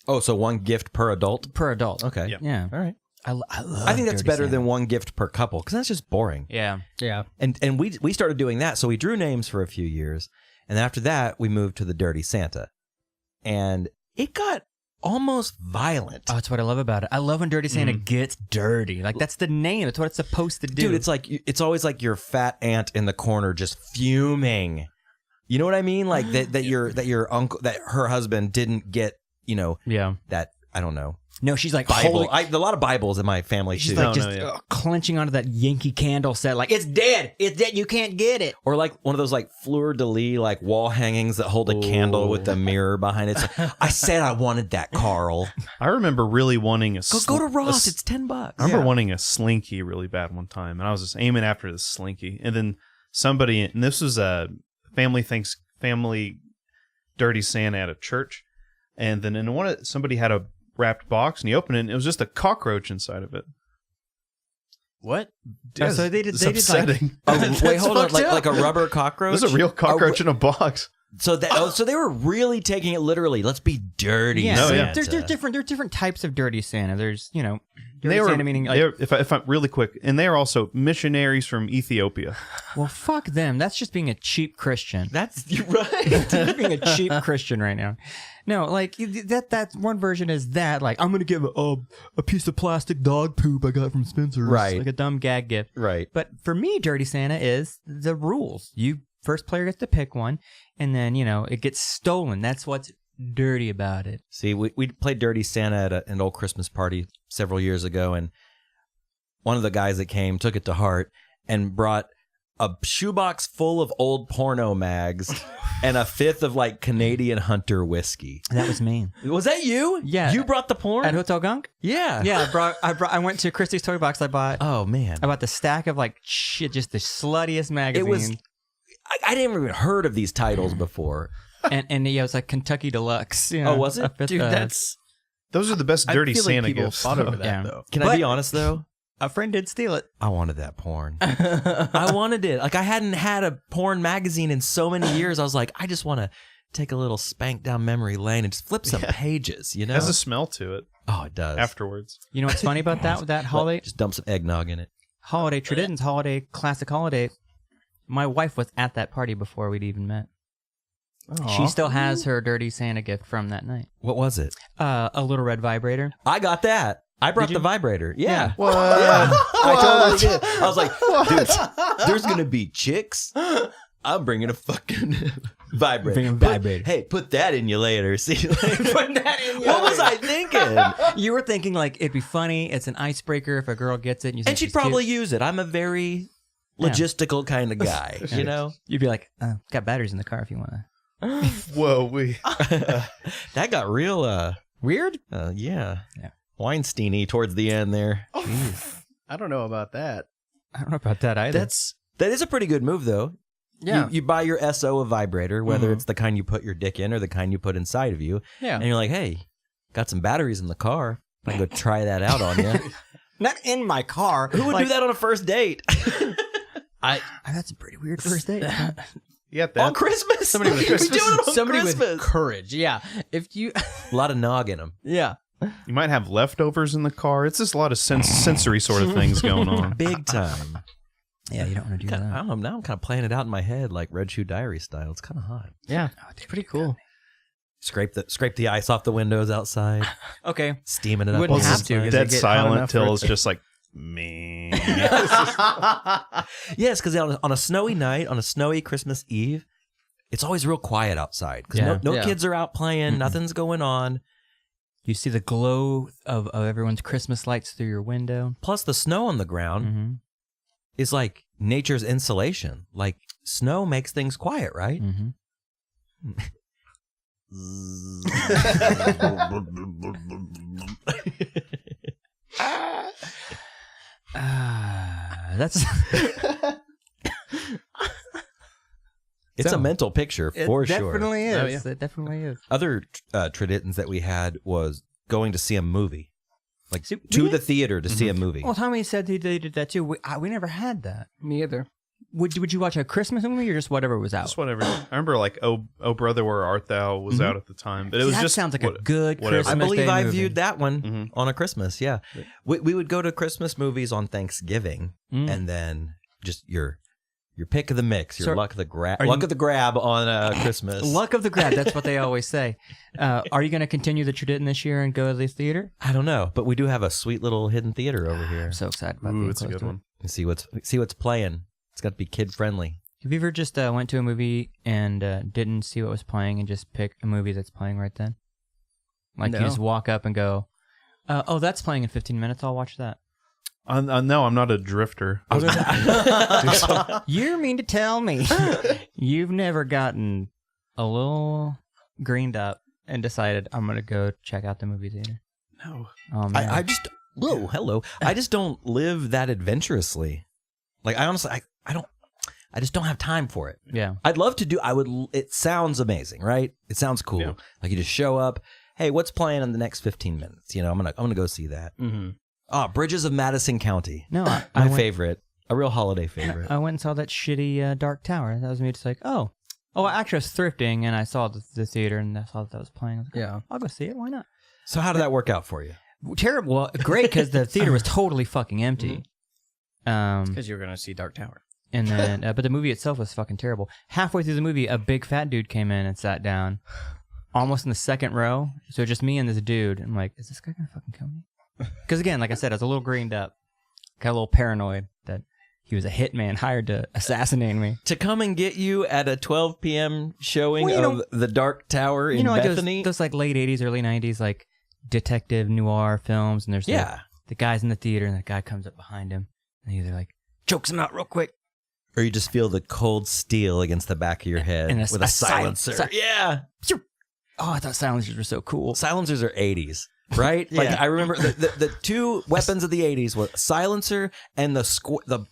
Oh, so one gift per adult? per adult. Okay. Yeah. Yeah. All right. I love I think that's Dirty better Santa. than one gift per couple because that's just boring. Yeah. Yeah. And we started doing that. So we drew names for a few years. And after that, we moved to the Dirty Santa. And it got almost violent. Oh, that's what I love about it. I love when Dirty Santa gets dirty. Like, that's the name. That's what it's supposed to do. Dude, it's always like your fat aunt in the corner just fuming. You know what I mean? Like that your uncle, that her husband didn't get, yeah. that, I don't know. No, she's like Bible. holding, A lot of Bibles in my family she's too. like No, just no, yeah. clenching onto that Yankee Candle set. Like, it's dead. It's dead. You can't get it. Or like one of those like fleur-de-lis like wall hangings that hold a candle with a mirror behind it. It's like, I said I wanted that, Carl. I remember really wanting Go to Ross. It's $10. I remember wanting a slinky really bad one time, and I was just aiming after the slinky. And then somebody, and this was a family Dirty Santa at a church, and then somebody had a wrapped box, and he opened it, and it was just a cockroach inside of it. What? Oh, so they did- It's they did, like- upsetting. Oh, wait, hold on. fucked up. Like a rubber cockroach? There's a real cockroach in a box. So they were really taking it literally. Let's be dirty. Yeah. No, so yeah. There's different types of Dirty Santa. There's, Dirty They were, Santa meaning like, if I'm really quick, and they are also missionaries from Ethiopia. well, fuck them. That's just being a cheap Christian. You're right. You're being a cheap Christian right now. No, like that one version is that like I'm gonna give a piece of plastic dog poop I got from Spencer's, Right. like a dumb gag gift. Right. But for me, Dirty Santa is the rules. You first player gets to pick one, and then it gets stolen. That's what's dirty about it. See, we played Dirty Santa at an old Christmas party several years ago, and one of the guys that came took it to heart and brought a shoebox full of old porno mags and a fifth of like Canadian Hunter whiskey. That was me. Was that you? Yeah. You brought the porn? At Hotel Gunk? Yeah. Yeah, I went to Christie's Toy Box. I bought Oh man. the stack of like shit, just the sluttiest magazines. It was. I didn't even heard of these titles before. and yeah, it was like Kentucky Deluxe. Oh, was it? a fifth, Dude, that's... Those are the best I Dirty feel like Santa people gifts. fought over that, Yeah. though. Can I be honest though? A friend did steal it. I wanted that porn. I wanted it. Like, I hadn't had a porn magazine in so many years. I was like, I just want to take a little spank down memory lane and just flip some pages, you know? It has a smell to it Oh, it does. afterwards. You know what's funny about that? With that holiday, Just dump some eggnog in it. holiday traditions, classic holiday. My wife was at that party before we'd even met. She still has her dirty Santa gift from that night. What was it? A little red vibrator. I got that. I brought the vibrator. Yeah. What? Yeah. I totally did. I was like, dude, there's going to be chicks. I'm bringing a fucking vibrator. Bring a vibrator. Hey, put that in you later. See you later. Put that in you What was I thinking? You were thinking like it'd be funny. It's an icebreaker if a girl gets it. And, you think And she'd she's probably cute. use it. I'm a very logistical kind of guy, you know? You'd be like, got batteries in the car if you want to. Whoa, we. That got real, Weird? yeah. Yeah. Weinstein-y towards the end there. I don't know about that. I don't know about that either. That is a pretty good move, though. Yeah. You buy your SO a vibrator, whether it's the kind you put your dick in or the kind you put inside of you. Yeah. And you're like, hey, got some batteries in the car. I can go try that out on you. Not in my car. Who would do that on a first date? That's a pretty weird first date. Yeah, that. On Christmas? Somebody with We do it on somebody Christmas. with courage. Yeah. If you. A lot of nog in them. Yeah. You might have leftovers in the car. It's just a lot of sensory sort of things going on. Big time. Yeah, you don't want to do I that. don't know. Now I'm kind of playing it out in my head like Red Shoe Diary style. It's kind of hot. Yeah. It's pretty cool. Scrape the ice off the windows outside. Okay. Steaming it up. Wouldn't on the have to, inside. 'cause Dead they get hot silent enough till for it's it. just like, me. Yes, because on a snowy night, on a snowy Christmas Eve, it's always real quiet outside because no Yeah. kids are out playing, nothing's going on. You see the glow of everyone's Christmas lights through your window. Plus, the snow on the ground Mm-hmm. is like nature's insulation. Like snow makes things quiet, right? Mm-hmm. That's It's So, a mental picture for sure. Definitely is. Oh, yeah. It definitely is. Other traditions that we had was going to see a movie, like See, to we- the theater to see a movie. Well, Tommy said they did that too. We never had that. Me either. Would you watch a Christmas movie or just whatever was out? Just whatever. I remember like Oh Brother Where Art Thou was out at the time, but it was that just sounds like a good whatever. Christmas I believe Day I movie. viewed that one Mhm. on a Christmas. Yeah, we would go to Christmas movies on Thanksgiving, Mm. and then just your pick of the mix, your So, luck of the grab, are luck you- of the grab on Christmas. Luck of the grab. That's what they always say. Are you going to continue the tradition this year and go to the theater? I don't know, but we do have a sweet little hidden theater over here. I'm so excited about Ooh, being it's a close good to it. one. And see what's playing. It's got to be kid friendly. Have you ever just went to a movie and didn't see what was playing and just pick a movie that's playing right then? Like No. you just walk up and go, oh, that's playing in 15 minutes. I'll watch that. No, I'm not a drifter. You mean to tell me you've never gotten a little greened up and decided I'm going to go check out the movie theater? No. Oh, man. I just hello. I just don't live that adventurously. Like I honestly, I just don't have time for it. Yeah. I'd love to do. It sounds amazing, right? It sounds cool. Yeah. Like you just show up. Hey, what's playing in the next 15 minutes? You know, I'm gonna go see that. Mm-hmm. Oh, Bridges of Madison County. No, I My went, favorite. A real holiday favorite. I went and saw that shitty Dark Tower. That was me just like, oh, actually I was thrifting and I saw the theater and I saw that was playing. I was like, Yeah. I'll go see it. Why not? So how did that work out for you? Terrible. Well, great because the theater was totally fucking empty. Because you're going to see Dark Tower. And then, but the movie itself was fucking terrible. Halfway through the movie, a big fat dude came in and sat down, almost in the second row. So just me and this dude. I'm like, is this guy gonna fucking kill me? Because again, like I said, I was a little greened up, got a little paranoid that he was a hitman hired to assassinate me. To come and get you at a 12 p.m. showing Well, you of The Dark Tower in Like Bethany? those like late 80s, early 90s, like detective noir films. And there's the guys in the theater, and the guy comes up behind him, and he's like, chokes him out real quick. Or you just feel the cold steel against the back of your head And with a silencer. Yeah. Oh, I thought silencers were so cool. Silencers are 80s, right? Like Yeah. I remember the two weapons of the 80s were silencer and the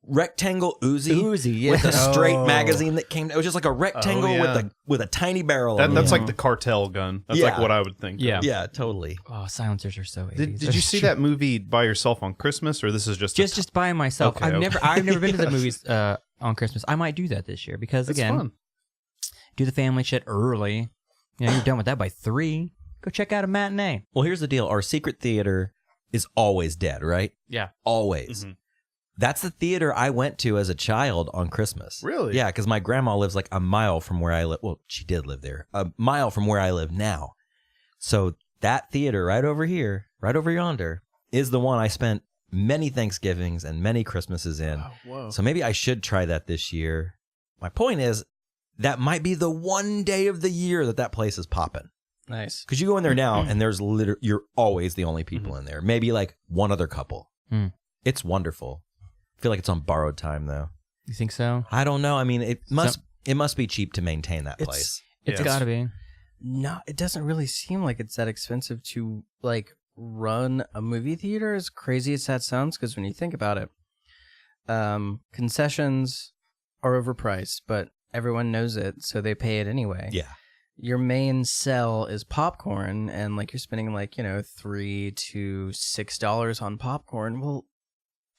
rectangle Uzi. Uzi, With a straight Oh. magazine that came. It was just like a rectangle with a tiny barrel. on That's it. like the cartel gun. That's like Yeah. what I would think. Yeah. Yeah, totally. Oh, silencers are so 80s. Did you see that movie by yourself on Christmas, or this is just Just by myself. Okay, I've okay. never been to the movies on Christmas. I might do that this year because it's again, fun. do the family shit early. You know, you're done with that by 3. Go check out a matinee. Well, here's the deal. Our secret theater is always dead, right? Yeah. Always. Mhm. That's the theater I went to as a child on Christmas. Really? Yeah, because my grandma lives like a mile from where I live. Well, she did live there. A mile from where I live now. So that theater right over here, right over yonder, is the one I spent many Thanksgivings and many Christmases in. Oh, whoa. So maybe I should try that this year. My point is, that might be the one day of the year that place is popping. Nice. Because you go in there now and there's you're always the only people in there. Maybe like one other couple. Hmm. It's wonderful. I feel like it's on borrowed time though. You think so? I don't know. I mean, it must be cheap to maintain that It's- place. It's Yeah. got to be. No, it doesn't really seem like it's that expensive to like run a movie theater, as crazy as that sounds, because when you think about it, concessions are overpriced, but everyone knows it, so they pay it anyway. Yeah. Your main sell is popcorn, and like you're spending like, $3 to $6 on popcorn. Well,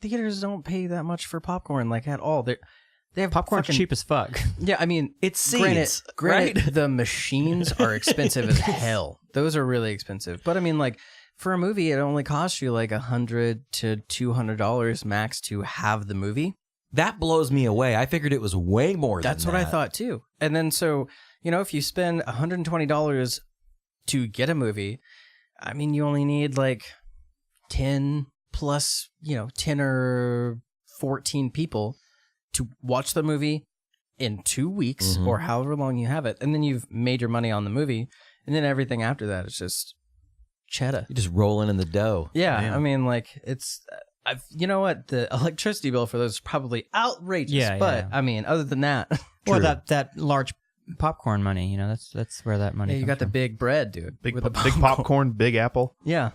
theaters don't pay that much for popcorn, like at all. They have Popcorn's fucking- cheap as fuck. Yeah, I mean, It's seeds, Granted, right? the machines are expensive as hell. Those are really expensive. But I mean, like, for a movie, it only costs you like $100 to $200 max to have the movie. That blows me away. I figured it was way more That's than what I that. thought too. And then so, if you spend $120 to get a movie, I mean, you only need like 10 plus, 10 or 14 people to watch the movie in 2 weeks Mhm. or however long you have it. And then you've made your money on the movie. And then everything after that is just cheddar. You're just rolling in the dough. Yeah. Damn. I mean, like, it's, you know what? The electricity bill for those is probably outrageous. Yeah, But yeah. I mean, other than that, Well, True. that large popcorn money, that's where that money yeah, you comes got the from. big bread, dude. Big, with the big popcorn, big apple. Yeah.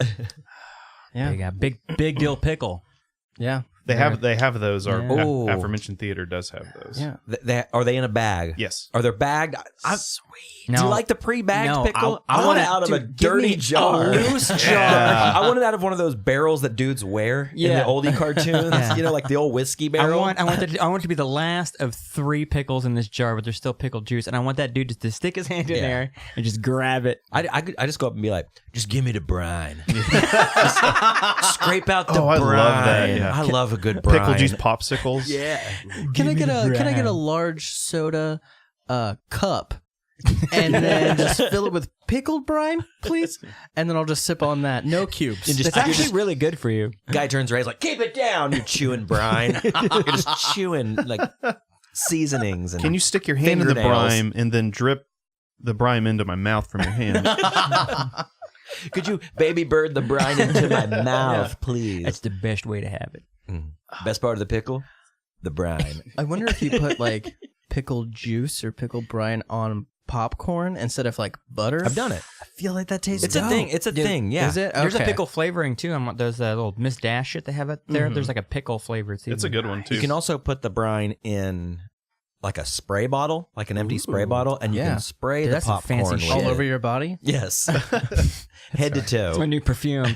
Yeah. They got big deal pickle. Yeah. They have those. Our Yeah. Oh. aforementioned theater does have those. Yeah. Are they in a bag? Yes. Are they bagged? Sweet. Do you like the pre-bagged No, pickle? I want want it it- out of a dude, give dirty me jar. a loose jar. Yeah. I want it out of one of those barrels that dudes wear in the Yeah. oldie cartoons. Yeah. Like the old whiskey barrel. I want it to be the last of 3 pickles in this jar, but there's still pickle juice, and I want that dude to stick his hand in Yeah. there and just grab it. I just go up and be like, just give me the brine. Just scrape out the Oh, I brine. love that, yeah. I love a good brine. Pickle juice popsicles. Yeah. Can I get a large soda cup and then just fill it with pickled brine, please? And then I'll just sip on that. No cubes. And just- It's actually really good for you. Guy turns around, he's like, keep it down, you chewing brine. You're just chewing like seasonings. And Can you stick your hand in the fingernails. brine and then drip the brine into my mouth from your hand? Could you baby bird the brine into my mouth, please? That's the best way to have it. Best part of the pickle? The brine. I wonder if you put like pickled juice or pickled brine on popcorn instead of like butter. I've done it. I feel like that tastes It's a dope. thing. It's a thing, yeah. Is it? There's a Okay. pickle flavoring too. There's that little Miss Dash shit they have it there. Mhm. There's like a pickle flavor. It's a good one too. You can also put the brine in like a spray bottle, like an empty spray bottle, and you Yeah. can spray Dude, the that's some popcorn fancy with shit. all it. over your body. Yes. Head to It's my toe. new perfume.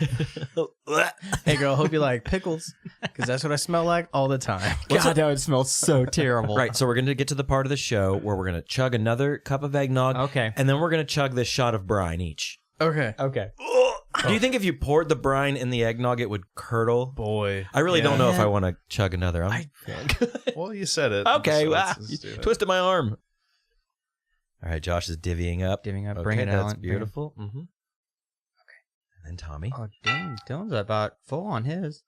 Hey girl, hope you like pickles because that's what I smell like all the time. God, that would smell so terrible. Right, so we're going to get to the part of the show where we're going to chug another cup of eggnog, Okay. and then we're going to chug this shot of brine each. Okay. Okay. Do you think if you poured the brine in the eggnog, it would curdle? Boy. I really don't know if Yeah. I want to chug another. Well, you said it. Okay, So wow, let's you do it. twisted my arm. All right, Josh is divvying up. Divvying up. Okay, Bring it that's out. beautiful. Mm-hmm. Okay. And then Tommy. Oh, damn. Dylan's about full on his.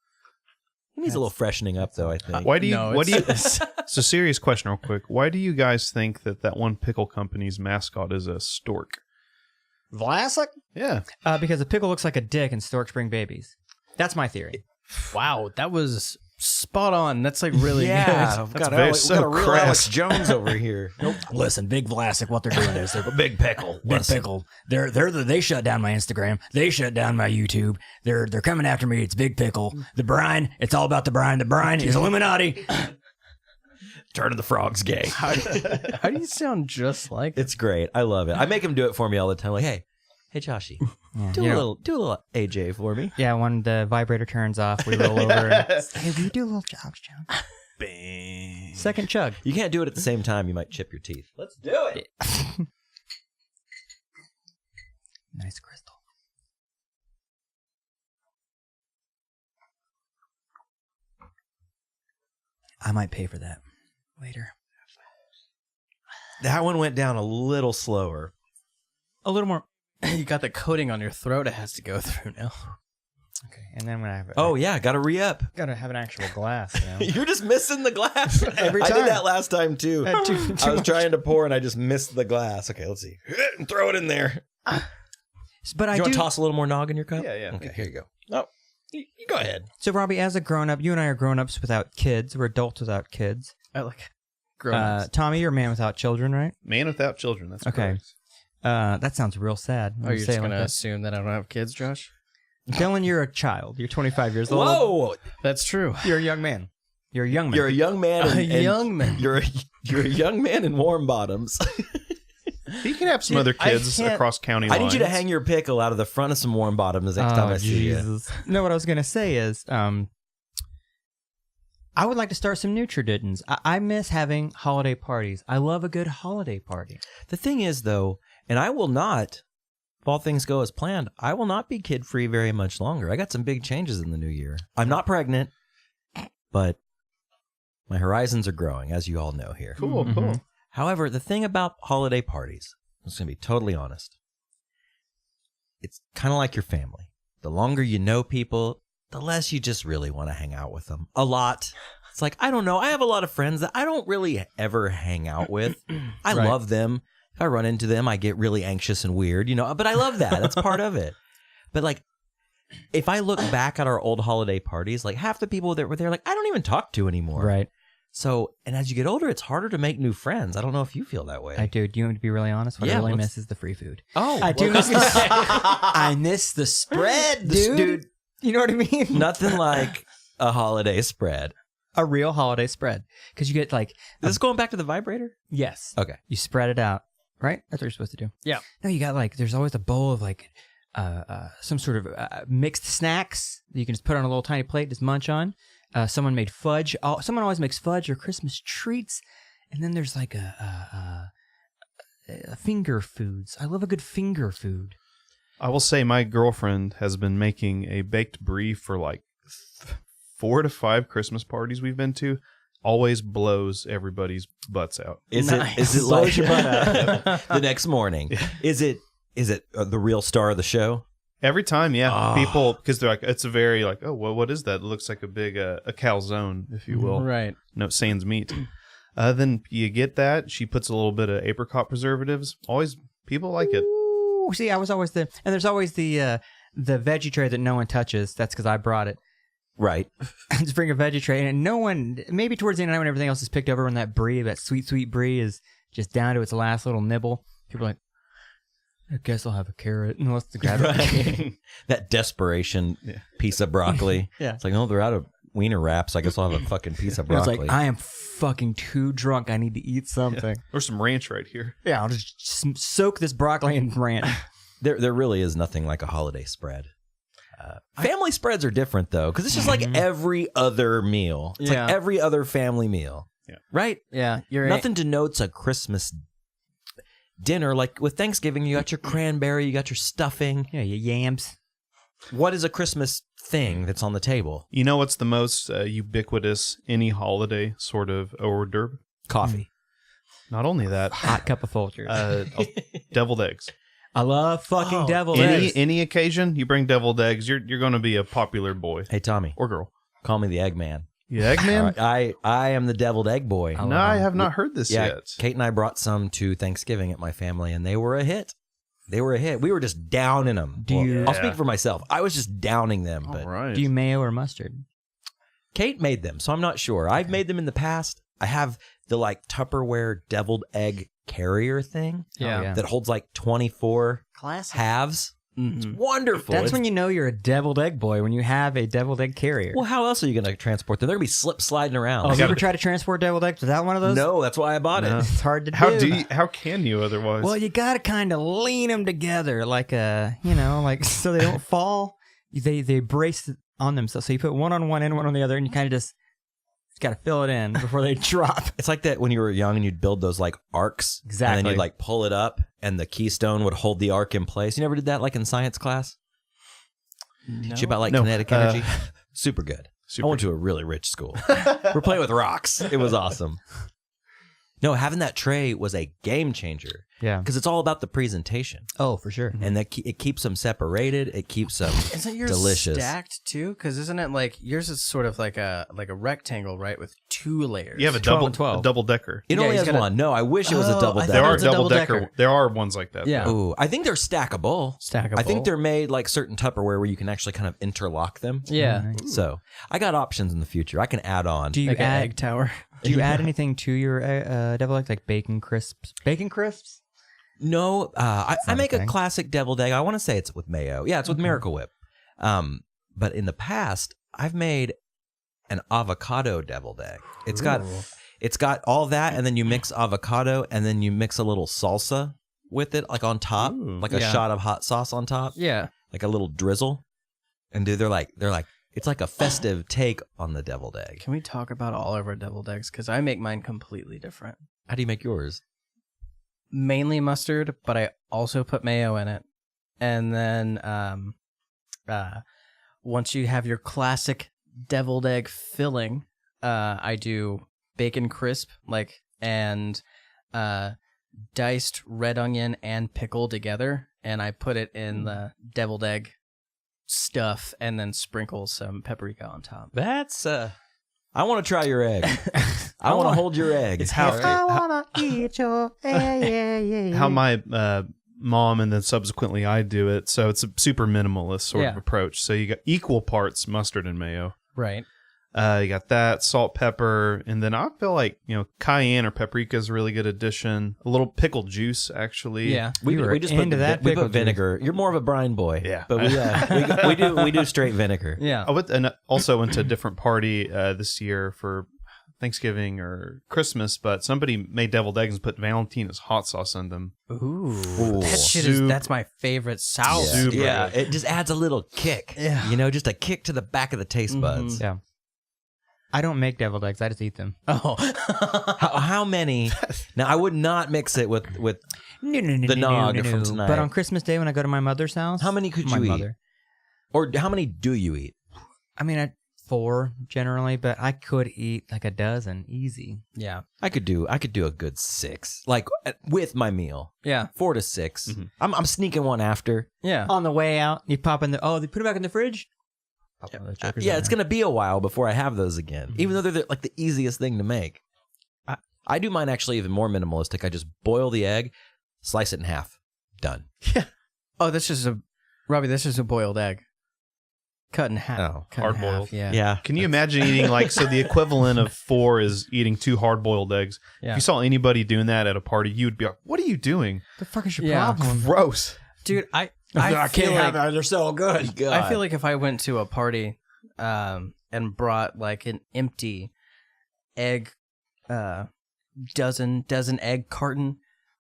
He needs a little freshening up, though, I think. Why do you? No, what do you? it's- It's a serious question, real quick. Why do you guys think that one pickle company's mascot is a stork? Vlasic? Yeah. Because a pickle looks like a dick and storks bring babies. That's my theory. Wow, that was spot on. That's like really yeah, good. I've That's got, very Alex, we've got a so real crass. Alex Jones over here. Listen, Big Vlasic, what they're doing is they're Big pickle. Big Pickle. They shut down my Instagram. They shut down my YouTube. They're coming after me. It's Big Pickle. The brine. It's all about the brine. The brine is Illuminati. turning the frogs gay. How do you sound just like It's great. I love it. I make him do it for me all the time. Like, hey, Joshy, Yeah, do a little AJ for me. Yeah, when the vibrator turns off, we roll over. And, hey, will you do a little jobs, John? Bang. Second chug. You can't do it at the same time. You might chip your teeth. Let's do it. Nice crystal. I might pay for that later. That one went down a little slower. A little more. You got the coating on your throat it has to go through now. Okay, and then when I have Oh, yeah. Got to re-up. gotta have an actual glass now. You're just missing the glass. Every I time. did that last time, too. I was trying to pour, and I just missed the glass. Okay, let's see. Throw it in there. But Do I you want do. to toss a little more nog in your cup? Yeah, yeah. Okay, here you go. Oh, you go ahead. So, Robbie, as a grown-up, you and I are grown-ups without kids. We're adults without kids. I like grown-ups. Tommy, you're a man without children, right? Man without children. That's Okay. correct. That sounds real sad. You're just Say it going to like that. assume that I don't have kids, Josh? Dylan, you're a child. You're 25 years old. Whoa! That's true. You're a young man. You're a young man. You're a young man. A young man. You're a young man in warm bottoms. He can have some other I kids can't- across county I lines. need you to hang your pickle out of the front of some warm bottoms next time I see you. No, what I was going to say is I would like to start some new traditions. I miss having holiday parties. I love a good holiday party. The thing is, though, and I will not, if all things go as planned, I will not be kid-free very much longer. I got some big changes in the new year. I'm not pregnant, but my horizons are growing, as you all know here. Cool, cool. However, the thing about holiday parties, I'm just going to be totally honest, it's kind of like your family. The longer you know people, the less you just really want to hang out with them. A lot. It's like, I don't know. I have a lot of friends that I don't really ever hang out with. I Right. love them. If I run into them, I get really anxious and weird, but I love that. That's part of it. But like, if I look back at our old holiday parties, like half the people that were there, like I don't even talk to anymore. Right. So, and as you get older, it's harder to make new friends. I don't know if you feel that way. I do. Do you want me to be really honest? What I Yeah, really let's- miss is the free food. Oh, I do miss the I miss the spread, dude. You know what I mean? Nothing like a holiday spread. A real holiday spread. Because you get like, Is this going back to the vibrator? yes. Okay. You spread it out, right? That's what you're supposed to do. Yeah. No, you got like, there's always a bowl of like some sort of mixed snacks that you can just put on a little tiny plate, just munch on. Someone made fudge. Someone always makes fudge or Christmas treats. And then there's like a finger foods. I love a good finger food. I will say my girlfriend has been making a baked brie for like 4 to 5 Christmas parties we've been to. Always blows everybody's butts out. Is Nice. it like the next morning? Is it the real star of the show? Every time, yeah. Oh. People, because they're like, it's a very like, oh, well, what is that? It looks like a big a calzone, if you will. Right. No, sans meat. Then you get that. She puts a little bit of apricot preservatives. Always, people like it. Ooh, see, I was always and there's always the veggie tray that no one touches. That's because I brought it. Right. Just bring a veggie tray, and no one, maybe towards the end of the night when everything else is picked over, when that brie, that sweet brie is just down to its last little nibble, people are like, I guess I'll have a carrot. And let's grab it. Right. That desperation piece of broccoli. Yeah. It's like, no, they're out of wiener wraps. I guess I'll have a fucking piece of And it's broccoli. like, I am fucking too drunk. I need to eat something. There's some ranch right here. Yeah, I'll just soak this broccoli in ranch. There really is nothing like a holiday spread. Family spreads are different, though, because it's just like every other meal. It's Yeah. like every other family meal. Yeah. Right? Yeah. Nothing denotes a Christmas dinner. Like with Thanksgiving, you got your cranberry, you got your stuffing. Yeah, your yams. What is a Christmas thing that's on the table? You know what's the most ubiquitous any holiday sort of hors d'oeuvre? Coffee. Not only that, Hot cup of Folgers. deviled eggs. I love fucking deviled Any eggs. any occasion you bring deviled eggs, you're going to be a popular boy Hey, Tommy, or girl. call me the Eggman. You Eggman? All right, I am the deviled egg boy. No, I have not heard this Yeah, yet. Kate and I brought some to Thanksgiving at my family, and they were a hit. They were a hit. We were just downing them. Do you- I'll speak for myself. I was just downing them, but All right. Do you mayo or mustard? Kate made them, so I'm not sure. I've made them in the past. I have the like Tupperware deviled egg carrier thing Yeah. that holds like 24 Classic. halves. It's wonderful. That's when you know you're a deviled egg boy, when you have a deviled egg carrier. Well, how else are you going to transport them? They're going to be sliding around. Oh, have you ever tried to transport deviled eggs without one of those? No, that's why I bought it. It's hard to How can you otherwise? Well, you got to kind of lean them together, like like so they don't fall. They brace on themselves. So you put one on one end, one on the other, and you kind of just got to fill it in before they drop. It's like that when you were young and you'd build those like arcs. Exactly. And then you'd like pull it up and the keystone would hold the arc in place. You never did that like in science class? Teach you about like kinetic energy? Super good. I went to a really rich school. We're playing with rocks. It was awesome. No, having that tray was a game changer. Yeah. Because it's all about the presentation. Oh, for sure. And it keeps them separated. It keeps them Isn't yours delicious. stacked too? Because isn't it like yours is sort of like a rectangle, right, with 2 layers? You have a 12 and 12. double decker. It Yeah, only he's has got a- one. No, I wish it was a Oh, double I decker. There thought it are was a double double-decker. decker. There are ones like that. Yeah. though. Ooh, I think they're stackable. Stackable. I think they're made like certain Tupperware where you can actually kind of interlock them. Yeah. So I got options in the future. I can add on. Do you Like an add egg tower. Do you add anything to your deviled egg, like bacon crisps? Bacon crisps? No, I not make a a thing. classic deviled egg. I want to say it's with mayo. Yeah, it's with Miracle Whip. But in the past, I've made an avocado deviled egg. It's got all that, and then you mix avocado, and then you mix a little salsa with it, like on top, like a Yeah. shot of hot sauce on top, Yeah. like a little drizzle. And dude, they're like, it's like a festive take on the deviled egg. Can we talk about all of our deviled eggs? Because I make mine completely different. How do you make yours? Mainly mustard, but I also put mayo in it. And then once you have your classic deviled egg filling, I do bacon crisp, and diced red onion and pickle together, and I put it in the deviled egg stuff and then sprinkle some paprika on top. That's I want to try your egg. I want to hold your egg. It's How- hefty. I wanna eat your egg. How my mom and then subsequently I do it. So it's a super minimalist sort of Yeah. approach. So you got equal parts mustard and mayo. Right. You got that, salt, pepper, and then I feel like, cayenne or paprika is a really good addition. A little pickle juice, actually. Yeah. We You were just put into that we pickle put vinegar. You're more of a brine boy. Yeah. But we do straight vinegar. Yeah. I also went to a different party this year for Thanksgiving or Christmas, but somebody made deviled eggs and put Valentina's hot sauce in them. Ooh. Ooh. That shit Super- that's my favorite sauce. Super Yeah, good. it just adds a little kick. Yeah. Just a kick to the back of the taste buds. Yeah. I don't make deviled eggs. I just eat them. Oh. How many? Now I would not mix it with. No, The nog from tonight. But on Christmas Day when I go to my mother's house, How many could my you eat? mother. Or how many do you eat? I mean, 4 generally, but I could eat like a dozen easy. Yeah. I could do a good 6, like with my meal, Yeah. 4 to 6. I'm sneaking one after. Yeah. On the way out, you pop in they put it back in the fridge. Pop one of those jokers Yeah, in it's there. gonna be a while before I have those again, even though they're like the easiest thing to make. I do mine actually even more minimalistic. I just boil the egg, slice it in half, done. Oh, this is a boiled egg. Cut in half. Oh, Cut in half, hard-boiled. Yeah. Yeah. Can you imagine eating so the equivalent of 4 is eating 2 hard-boiled eggs. Yeah. If you saw anybody doing that at a party, you would be like, what are you doing? The fuck is your Yeah. problem? Gross. Dude, I can't feel have like it. They're so good. I feel like if I went to a party and brought like an empty egg dozen egg carton,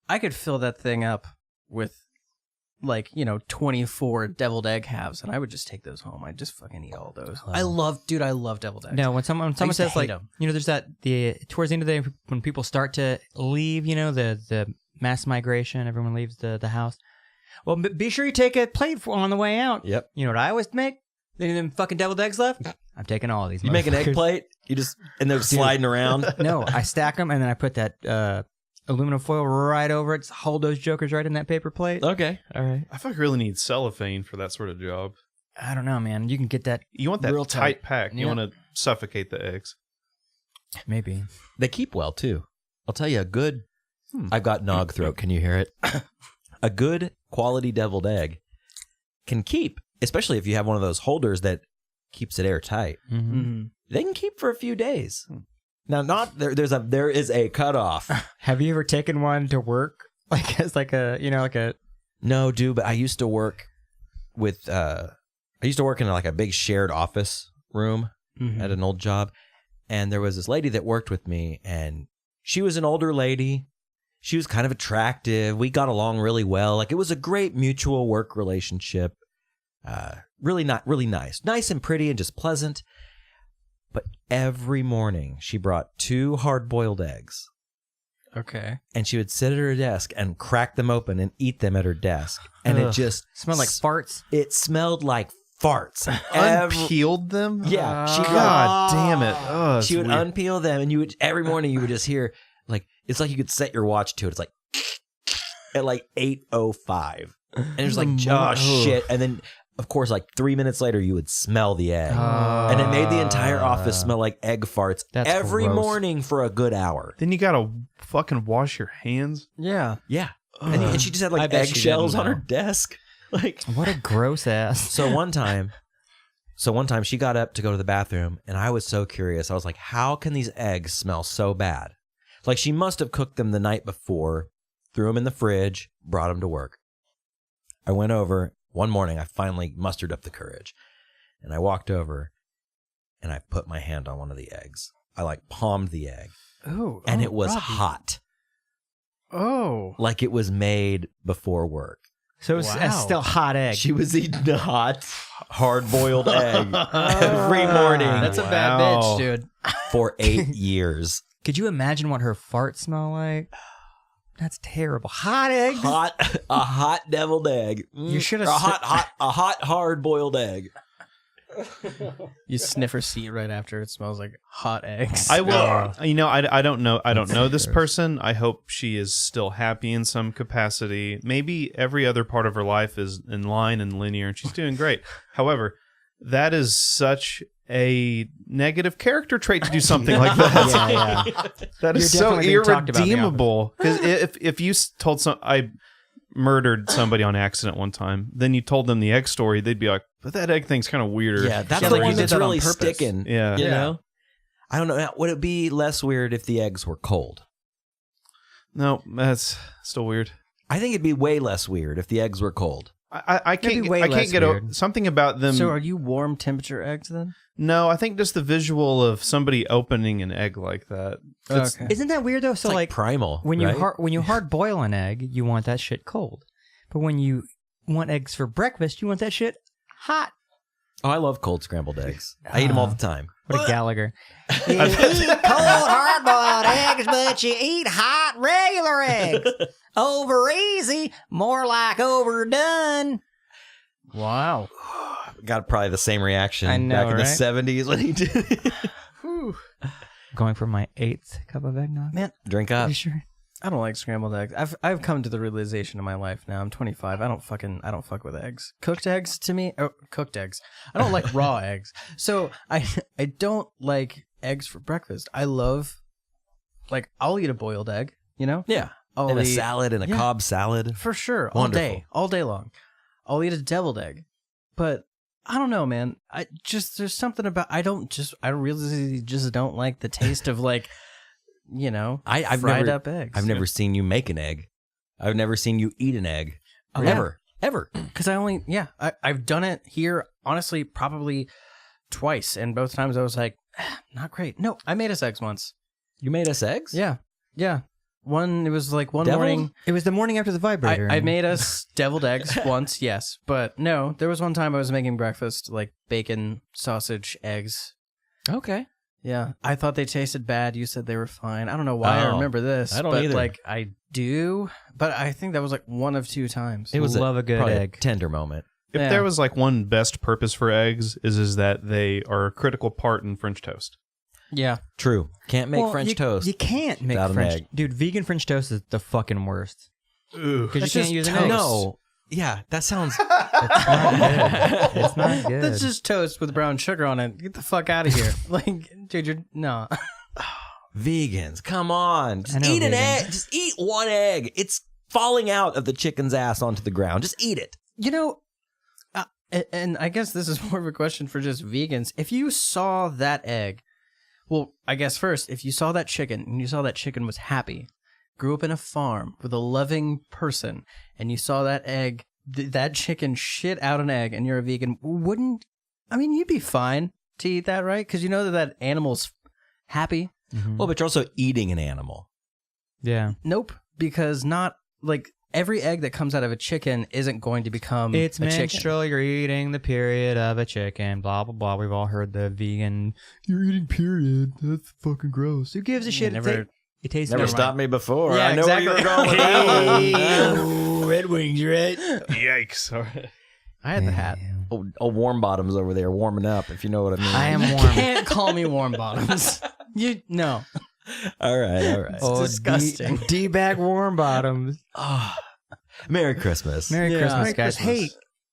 I could fill that thing up with 24 deviled egg halves, and I would just take those home. I'd just fucking eat all those. I love deviled eggs. No, when someone used to says hate like, 'em. there's towards the end of the day when people start to leave, the mass migration, everyone leaves the house. Well, be sure you take a plate on the way out. Yep. You know what I always make? Any of them fucking deviled eggs left? I'm taking all of these. You make an egg motherfuckers. plate. You just and they're sliding around. No, I stack them and then I put that aluminum foil right over it. Hold those jokers right in that paper plate. Okay. All right. I feel like you really need cellophane for that sort of job. I don't know, man. You can get that You want that Real tight tight. pack. You Yeah. want to suffocate the eggs. maybe. They keep well too. I'll tell you a good. I've got nog throat. Can you hear it? A good quality deviled egg can keep, especially if you have one of those holders that keeps it airtight. Mm-hmm. Mm-hmm. They can keep for a few days. Now, there is a cutoff. Have you ever taken one to work? Like as like a No, dude, but I used to work with I used to work in like a big shared office room at an old job, and there was this lady that worked with me, and she was an older lady. She was kind of attractive. We got along really well. Like, it was a great mutual work relationship. Really nice and pretty and just pleasant. But every morning she brought 2 hard-boiled eggs. Okay. And she would sit at her desk and crack them open and eat them at her desk. And it just smelled like farts. It smelled like farts. Unpeeled them? Yeah. God damn it. Oh, she would weird. unpeel them, and every morning you would just hear, like, it's like you could set your watch to it. It's like at like 8:05. And it was like, oh shit. And then, of course, like 3 minutes later, you would smell the egg. And it made the entire office smell like egg farts every morning for a good hour. Then you gotta fucking wash your hands. Yeah. Yeah. And she just had like eggshells on her desk. Like, What a gross ass. So one time she got up to go to the bathroom, and I was so curious. I was like, how can these eggs smell so bad? Like, she must have cooked them the night before, threw them in the fridge, brought them to work. I went over. One morning, I finally mustered up the courage, and I walked over, and I put my hand on one of the eggs. I like palmed the egg, and it was hot. Oh. Like it was made before work. So it's still hot egg. She was eating a hot, hard-boiled egg every morning. That's a bad bitch, dude. For 8 years. Could you imagine what her farts smell like? That's terrible. Hot eggs. A hot deviled egg. You should have a hot hard-boiled egg. You sniff her seat right after it smells like hot eggs. I will. I don't know. I don't know this person. I hope she is still happy in some capacity. Maybe every other part of her life is in line and linear, and she's doing great. However, that is such a negative character trait to do something like that. That is so irredeemable. Because if you told I murdered somebody on accident one time, then you told them the egg story, they'd be like, but that egg thing's kind of weird. Yeah, that's the one that's really sticking. Yeah. You know? I don't know. Would it be less weird if the eggs were cold? No, that's still weird. I think it'd be way less weird if the eggs were cold. I can't get something about them. So are you warm temperature eggs then? No, I think just the visual of somebody opening an egg like that. Okay. Isn't that weird though? So it's like primal. When right? you hard boil an egg, you want that shit cold. But when you want eggs for breakfast, you want that shit hot. Oh, I love cold scrambled eggs. I eat them all the time. What a Gallagher. You eat cold hard-boiled eggs, but you eat hot regular eggs. Over easy, more like overdone. Wow. Got probably the same reaction I know, back in the right? 70s when he did it. Going for my 8th cup of eggnog. Man, Drink up. You sure? I don't like scrambled eggs. I've come to the realization in my life now. I'm 25. I don't fuck with eggs. Cooked eggs to me. Oh, cooked eggs. I don't like raw eggs. So I don't like eggs for breakfast. I love, like, I'll eat a boiled egg. You know? Yeah. I'll In a eat, salad, in a Cobb salad. for sure. Wonderful. All day long. I'll eat a deviled egg. But I don't know, man. There's something about I really just don't like the taste of, like, you know, I've fried never, up eggs. I've never seen you make an egg. I've never seen you eat an egg. Oh, Ever. Because I've done it here, honestly, probably twice. And both times I was like, not great. No, I made us eggs once. You made us eggs? Yeah. It was like one Deviled? morning. It was the morning after the vibrator. I made us deviled eggs once, yes. But no, there was one time I was making breakfast, like bacon, sausage, eggs. Okay. Yeah. I thought they tasted bad. You said they were fine. I don't know why I remember this. I don't but either. Like, I do. But I think that was like one of 2 times. It was Love a good probably egg. a tender moment. If there was like one best purpose for eggs is that they are a critical part in French toast. Yeah. True. Can't make French toast. You can't make without an French. egg. Dude, vegan French toast is the fucking worst. Because you can't use an egg. No. Yeah, that sounds... It's not good. It's not good. That's just toast with brown sugar on it. Get the fuck out of here. Like, dude, no. Vegans, come on. Just I know eat an vegans. egg. Just eat one egg. It's falling out of the chicken's ass onto the ground. Just eat it. You know, and I guess this is more of a question for just vegans. If you saw that egg, well, I guess first, if you saw that chicken and you saw that chicken was happy, grew up in a farm with a loving person, and you saw that egg that chicken shit out an egg and you're a vegan, you'd be fine to eat that, right? Because you know that animal's happy. Well, but you're also eating an animal. Yeah. Nope, because not like every egg that comes out of a chicken isn't going to become It's a chicken. menstrual, you're eating the period of a chicken, blah, blah, blah. We've all heard the vegan, you're eating period. That's fucking gross. Who gives a shit? It tastes Never good. stopped me before. Yeah, I know where you were exactly. going with that one. Oh, Red Wings, right? Yikes! All right. I had the hat. Oh, warm bottoms over there warming up, if you know what I mean. I am You warm. can't call me warm bottoms. No. All right. Oh, disgusting. D-bag warm bottoms. Merry Christmas. Merry Yeah. Christmas, Merry guys. Christmas. Hey,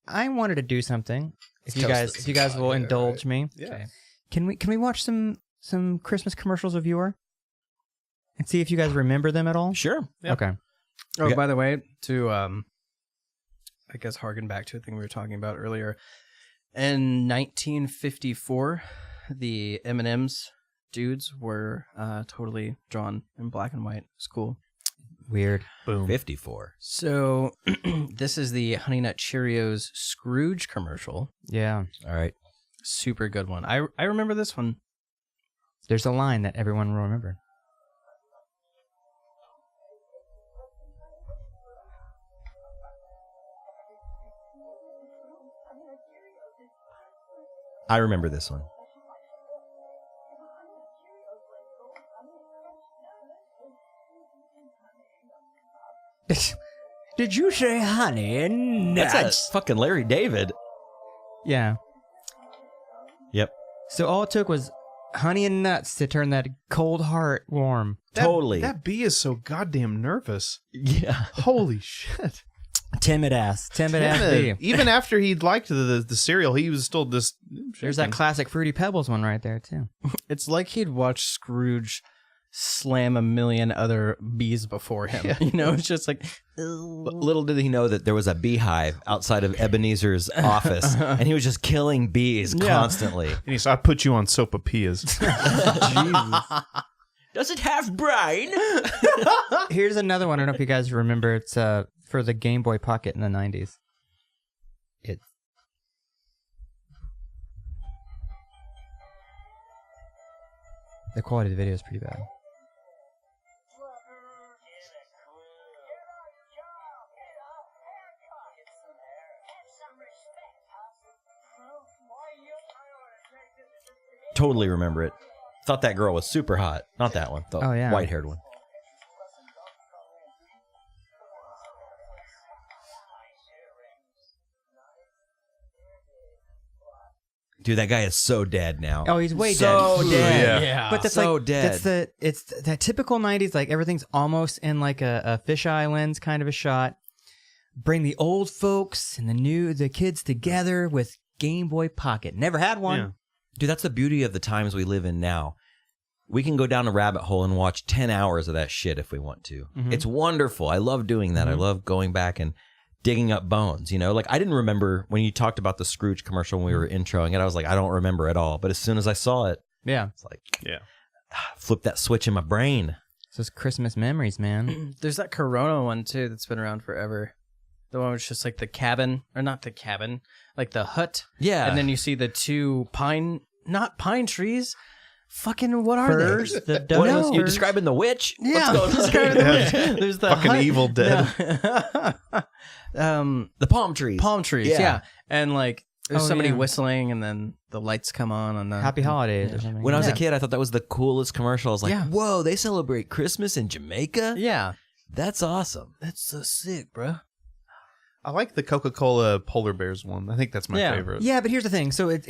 I wanted to do something. If you Toast this. guys will indulge me, Yeah. can we watch some Christmas commercials of yore and see if you guys remember them at all? Sure. Yeah. Okay. Oh, Yeah. by the way, to I guess harken back to a thing we were talking about earlier. In 1954, the M&M's dudes were totally drawn in black and white. It's cool. Weird. Boom. 54. So this is the Honey Nut Cheerios Scrooge commercial. Yeah. All right. Super good one. I remember this one. There's a line that everyone will remember. I remember this one. Did you say honey and nuts? That's a fucking Larry David. Yeah. Yep. So all it took was honey and nuts to turn that cold heart warm. Totally. That bee is so goddamn nervous. Yeah. Holy shit. Timid ass bee. Even after he liked the cereal, he was still just. There's that classic Fruity Pebbles one right there too. It's like he'd watched Scrooge slam a million other bees before him. Yeah. You know, it's just like, Little did he know that there was a beehive outside of Ebenezer's office, and he was just killing bees constantly. And he said, "I put you on sopapillas." Does it have brine? Here's another one. I don't know if you guys remember. It's for the Game Boy Pocket in the 90s. The quality of the video is pretty bad. Totally remember it. Thought that girl was super hot. Not that one. The Oh, yeah. white-haired one. Dude, that guy is so dead now. Oh, he's way so dead. dead. Yeah. But that's So like dead. it's that typical 90s, like everything's almost in like a fisheye lens kind of a shot. Bring the old folks and the kids together with Game Boy Pocket. Never had one. Yeah. Dude, that's the beauty of the times we live in now. We can go down a rabbit hole and watch 10 hours of that shit if we want to. Mhm. It's wonderful. I love doing that. I love going back and digging up bones, you know? Like, I didn't remember when you talked about the Scrooge commercial when we were introing it. I was like, I don't remember at all. But as soon as I saw it, Yeah. it's like, Yeah. flip that switch in my brain. So it's Christmas memories, man. there's that Corona one too that's been around forever. The one was just like the cabin, or not the cabin, like the hut. Yeah. And then you see the two not pine trees. Fucking what are Firs? they? The What donuts? else? You're describing the witch? Yeah, What's going on? describing the witch. There's the Fucking hut. Evil Dead. No. The palm trees. Palm trees. Yeah. Yeah. And like there's Oh, somebody yeah. whistling, and then the lights come on, and then Happy holidays or something. When I was a Yeah. kid, I thought that was the coolest commercial. I was like, Yeah. whoa, they celebrate Christmas in Jamaica? Yeah, That's awesome. that's so sick, bro. I like the Coca-Cola Polar Bears one. I think that's my Yeah. favorite. Yeah, but here's the thing. So it's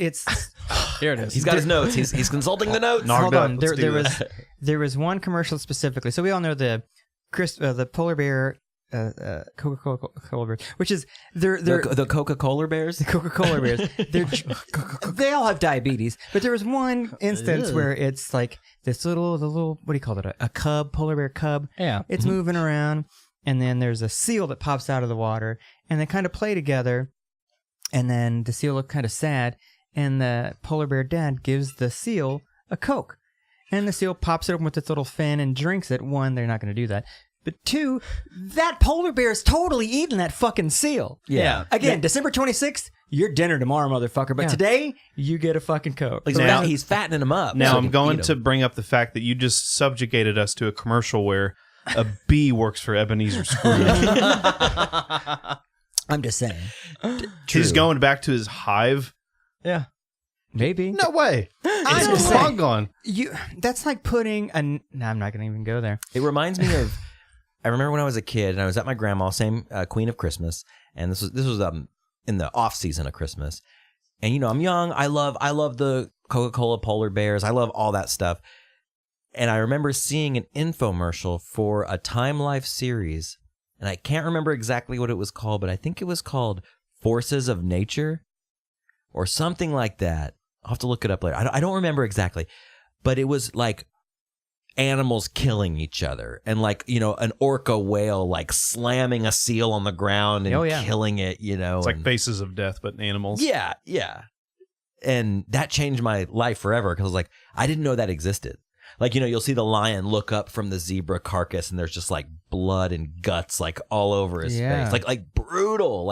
Here it is. He's got his notes. He's consulting the notes. Knocked hold up. on. Let's do this. There was one commercial specifically. So we all know the polar bear, Coca-Cola bear, which is they're The Coca-Cola Bears? the Coca-Cola bears. They all have diabetes, but there was one instance where it's like this little what do you call it? A cub, polar bear cub. Yeah. It's moving around, and then there's a seal that pops out of the water, and they kind of play together, and then the seal looks kind of sad, and the polar bear dad gives the seal a Coke, and the seal pops it open with its little fin and drinks it. One, they're not going to do that. But 2, that polar bear is totally eating that fucking seal. Yeah. Again, December 26th, your dinner tomorrow, motherfucker. But today, you get a fucking Coke. Like Now- he's fattening him up. Now so I'm he can going eat to 'em. bring up the fact that you just subjugated us to a commercial where a bee works for Ebenezer Scrooge. I'm just saying. He's going back to his hive. Yeah. Maybe. No way. I'm It's just long saying. gone. That's like putting a... No, I'm not going to even go there. It reminds me of. I remember when I was a kid and I was at my grandma's, same Queen of Christmas, and this was in the off season of Christmas, and I'm young. I love the Coca-Cola polar bears. I love all that stuff, and I remember seeing an infomercial for a Time Life series, and I can't remember exactly what it was called, but I think it was called Forces of Nature, or something like that. I'll have to look it up later. I don't remember exactly, but it was like animals killing each other, and an orca whale like slamming a seal on the ground and killing it. It's like Faces of Death, but animals. Yeah. And that changed my life forever because I was like, I didn't know that existed. Like, you'll see the lion look up from the zebra carcass and there's just like blood and guts like all over his face. Like brutal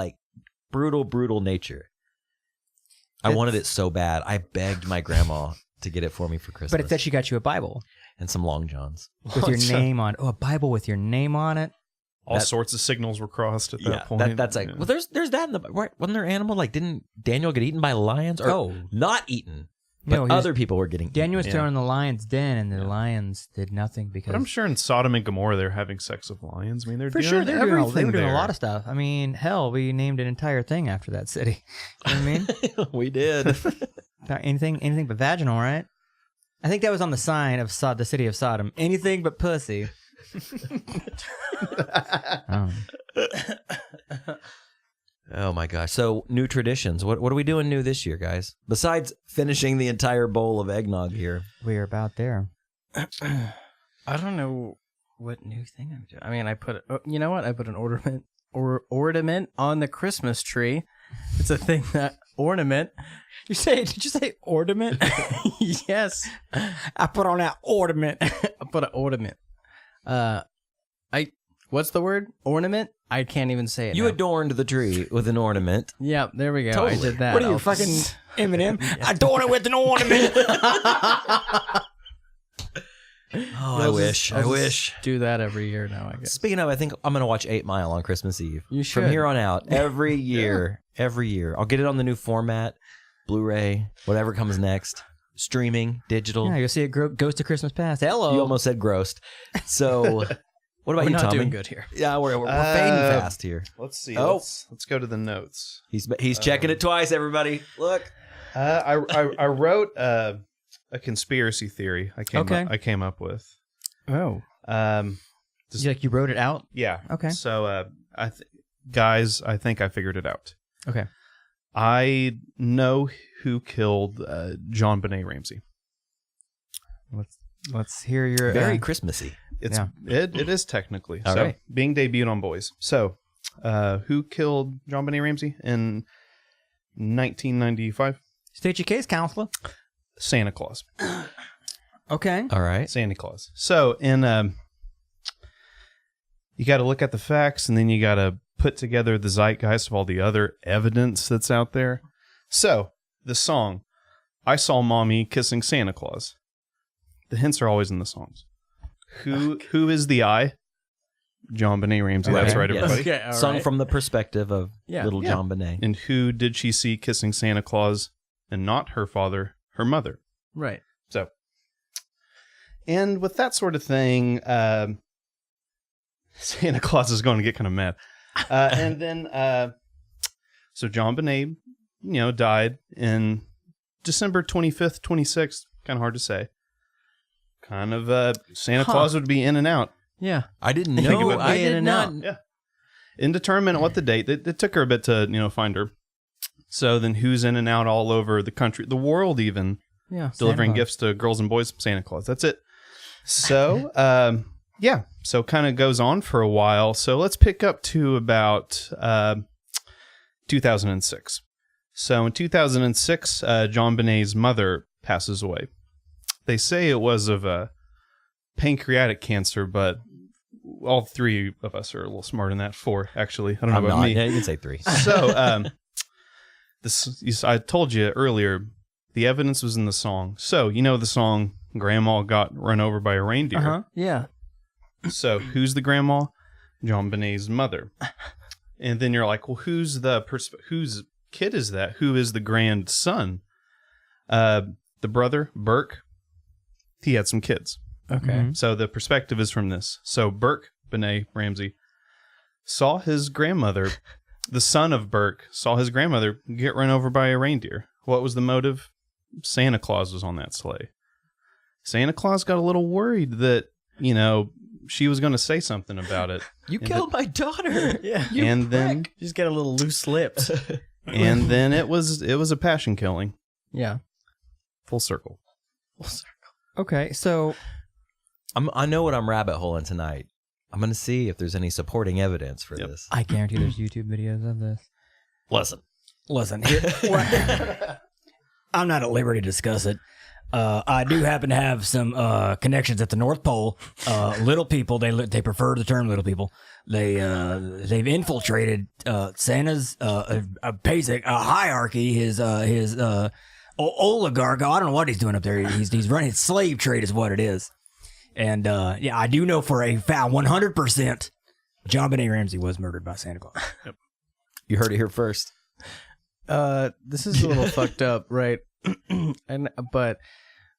nature. I wanted it so bad. I begged my grandma to get it for me for Christmas. But it said she got you a Bible and some Long Johns. with your name on it. Oh, a Bible with your name on it. All sorts of signals were crossed at that point. That's like, well, there's that in the, right? Wasn't there animal? Like, didn't Daniel get eaten by lions? Or not eaten, but other people were getting Daniel was eaten. thrown in the lion's den, and the lions did nothing because. But I'm sure in Sodom and Gomorrah they're having sex with lions. I mean, they're For doing sure, they were everything doing a there. lot of stuff. I mean, hell, we named an entire thing after that city. You know what I mean? We did. anything but vaginal, right? I think that was on the sign of the city of Sodom. Anything but pussy. Oh my gosh. So new traditions. What are we doing new this year, guys? Besides finishing the entire bowl of eggnog here. We are about there. I don't know what new thing I'm doing. I mean, I put you know what? I put an ornament on the Christmas tree. It's a thing that ornament. Did you say ornament? Yes. I put on that ornament. I put an ornament. What's the word? Ornament? I can't even say it. You now. adorned the tree with an ornament. Yeah, there we go. Totally. I did that. What are you, I'll- fucking Eminem? I adorn it with an ornament. Oh, I wish. I'll just do that every year now, I guess. Speaking of, I think I'm going to watch 8 Mile on Christmas Eve. You should. From here on out, every year. Every year. I'll get it on the new format, Blu-ray, whatever comes next. Streaming, digital. Yeah, you'll see it goes to Christmas past. Hello. You almost said grossed. So, what about We're you, not Tommy? doing good here. Yeah, we're fading fast here. Let's see. Oh. Let's go to the notes. He's checking it twice, everybody. Look. I wrote a conspiracy theory. I came up with. Oh. You wrote it out? Yeah. Okay. So guys, I think I figured it out. Okay. I know who killed John Benet Ramsey. Let's hear your Very Christmassy. It is technically. All so right. being debuted on Boys. So who killed John Benet Ramsey in 1995? State your case, counselor. Santa Claus. Okay. All right. Santa Claus. So you got to look at the facts, and then you got to put together the zeitgeist of all the other evidence that's out there. So the song, "I Saw Mommy Kissing Santa Claus." The hints are always in the songs. Who is the I? John Benet Ramsey. Okay. That's right, Yes. everybody. Okay, all Sung right. from the perspective of little Yeah. John Benet. And who did she see kissing Santa Claus, and not her father, her mother? Right. So, and with that sort of thing, Santa Claus is going to get kind of mad. And then, so John Benet, died in December 25th, 26th. Kind of hard to say. Kind of, Santa Claus would be in and out. Yeah. I didn't think it know. would I be in did and not. out. Yeah. Indeterminate what the date. It took her a bit to, find her. So then who's in and out all over the country, the world even, Yeah. delivering Santa Claus. gifts to girls and boys? Santa Claus. That's it. So, yeah. So kind of goes on for a while. So let's pick up to about 2006. So in 2006, John Benet's mother passes away. They say it was of pancreatic cancer, but all three of us are a little smarter than that. 4, actually. I don't know I'm about not. me. Yeah, you can say 3. So, I told you earlier, the evidence was in the song. So, you know the song, Grandma Got Run Over by a Reindeer. Uh-huh. Yeah. So, who's the grandma? John Bonet's mother. And then you're like, well, whose kid is that? Who is the grandson? The brother, Burke, he had some kids. Okay. So the perspective is from this. So Burke, Benet Ramsey, saw his grandmother, the son of Burke, saw his grandmother get run over by a reindeer. What was the motive? Santa Claus was on that sleigh. Santa Claus got a little worried that, she was going to say something about it. You killed my daughter. Yeah. And then Just get a little loose lips. it was a passion killing. Yeah. Full circle. Okay, so I know what I'm rabbit holing tonight. I'm going to see if there's any supporting evidence for this. I guarantee there's YouTube videos of this. Listen. I'm not at liberty to discuss it. I do happen to have some connections at the North Pole. Little people, they prefer the term little people. They've infiltrated Santa's basic hierarchy. His oligarch. I don't know what he's doing up there. He's running a slave trade, is what it is. And I do know for a fact 100% John Benet Ramsey was murdered by Santa Claus. Yep. You heard it here first. This is a little fucked up, right? But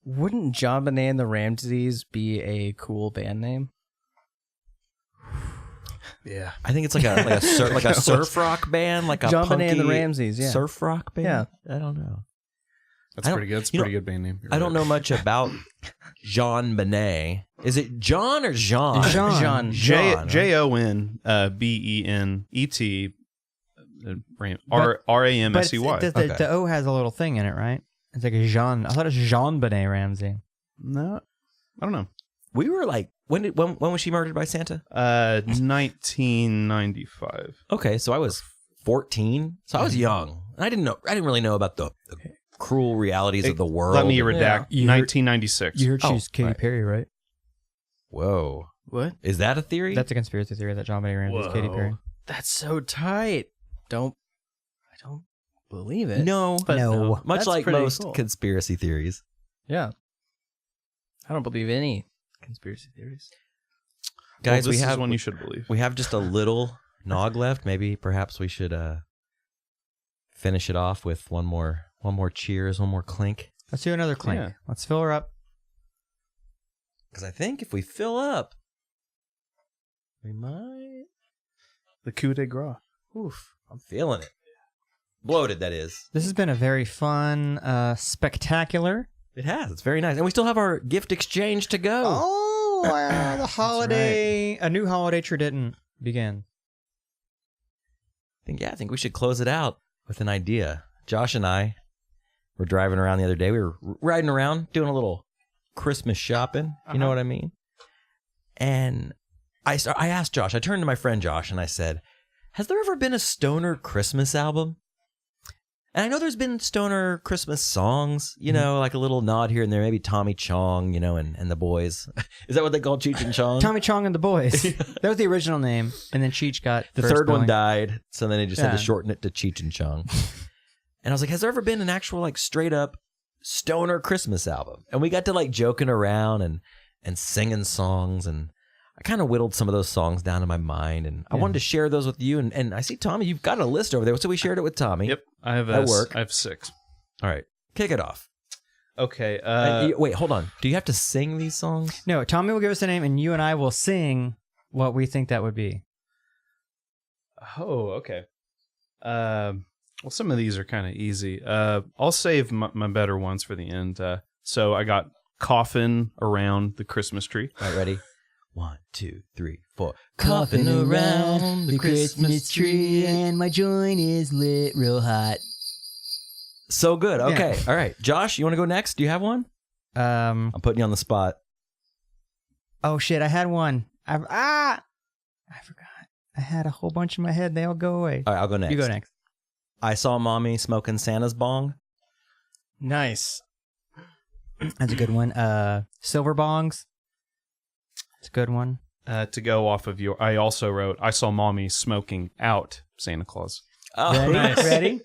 wouldn't John Benet and the Ramseys be a cool band name? Yeah. I think it's like a surf rock band, like a John Benet and the punky Ramseys, yeah. surf rock band. Yeah. I don't know. That's pretty good. That's a pretty good band name. I don't know much about Jean Benet. Is it John or Jean? Jean. JONBENET RAMSEY. But the O has a little thing in it, right? It's like a Jean. I thought it was Jean Benet Ramsey. No, I don't know. We were like, when was she murdered by Santa? 1995. Okay, so I was 14, so I was young. I didn't really know about the cruel realities of the world. Let me redact. Yeah. 1996. You heard she's Katy right. Perry, right? Whoa, What? is that a theory? That's a conspiracy theory that John Benet Ramsey is Katy Perry. That's so tight. I don't believe it. no, But No. much that's like pretty most cool. conspiracy theories. Yeah. I don't believe any conspiracy theories. Guys, this we have is one you should believe. We have just a little nog left. Maybe perhaps we should finish it off with one more cheers, one more clink. Let's do another clink. Yeah. Let's fill her up. Because I think if we fill up, we might. The coup de grace. Oof, I'm feeling it. Bloated, that is. This has been a very fun, spectacular. It has. It's very nice. And we still have our gift exchange to go. Oh, the holiday, a new holiday tradition begin. I think we should close it out with an idea. Josh and I were driving around the other day. We were riding around doing a little Christmas shopping. You know what I mean? And I asked Josh, I turned to my friend Josh and I said, has there ever been a stoner Christmas album? And I know there's been stoner Christmas songs, like a little nod here and there, maybe Tommy Chong, and the boys. Is that what they call Cheech and Chong? Tommy Chong and the Boys. That was the original name, and then Cheech got The first third one billing. died, so then they just had to Yeah. shorten it to Cheech and Chong. And I was like, has there ever been an actual straight up stoner Christmas album? And we got to joking around and singing songs, and I kind of whittled some of those songs down in my mind, and I wanted to share those with you. And I see Tommy, you've got a list over there, so we shared it with Tommy. Yep. I have At work. I have 6. All right, kick it off. Okay. Wait, hold on. Do you have to sing these songs? No, Tommy will give us a name, and you and I will sing what we think that would be. Oh, okay. Well, some of these are kind of easy. I'll save my better ones for the end. So I got Coffin Around the Christmas Tree. All right, ready? 1, 2, 3, 4. Coughing around the Christmas tree, and my joint is lit real hot. So good. Okay. All right. Josh, you want to go next? Do you have one? I'm putting you on the spot. Oh shit, I had one. I forgot. I had a whole bunch in my head. They all go away. All right, I'll go next. You go next. I saw mommy smoking Santa's bong. Nice. That's a good one. Silver bongs. It's a good one. To go off of your, I also wrote, I saw mommy smoking out Santa Claus. Oh, Ready? nice. Ready?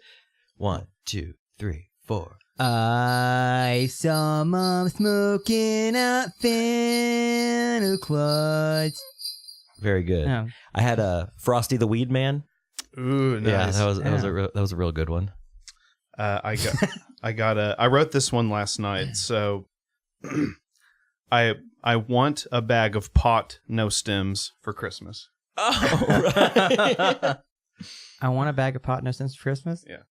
1, 2, 3, 4. I saw Mom smoking out Santa Claus. Very good. Oh. I had a Frosty the Weed Man. Ooh, nice. Yeah, that was a real good one. I wrote this one last night. So I want a bag of pot, no stems for Christmas. Oh, right. I want a bag of pot no stems for Christmas. Yeah.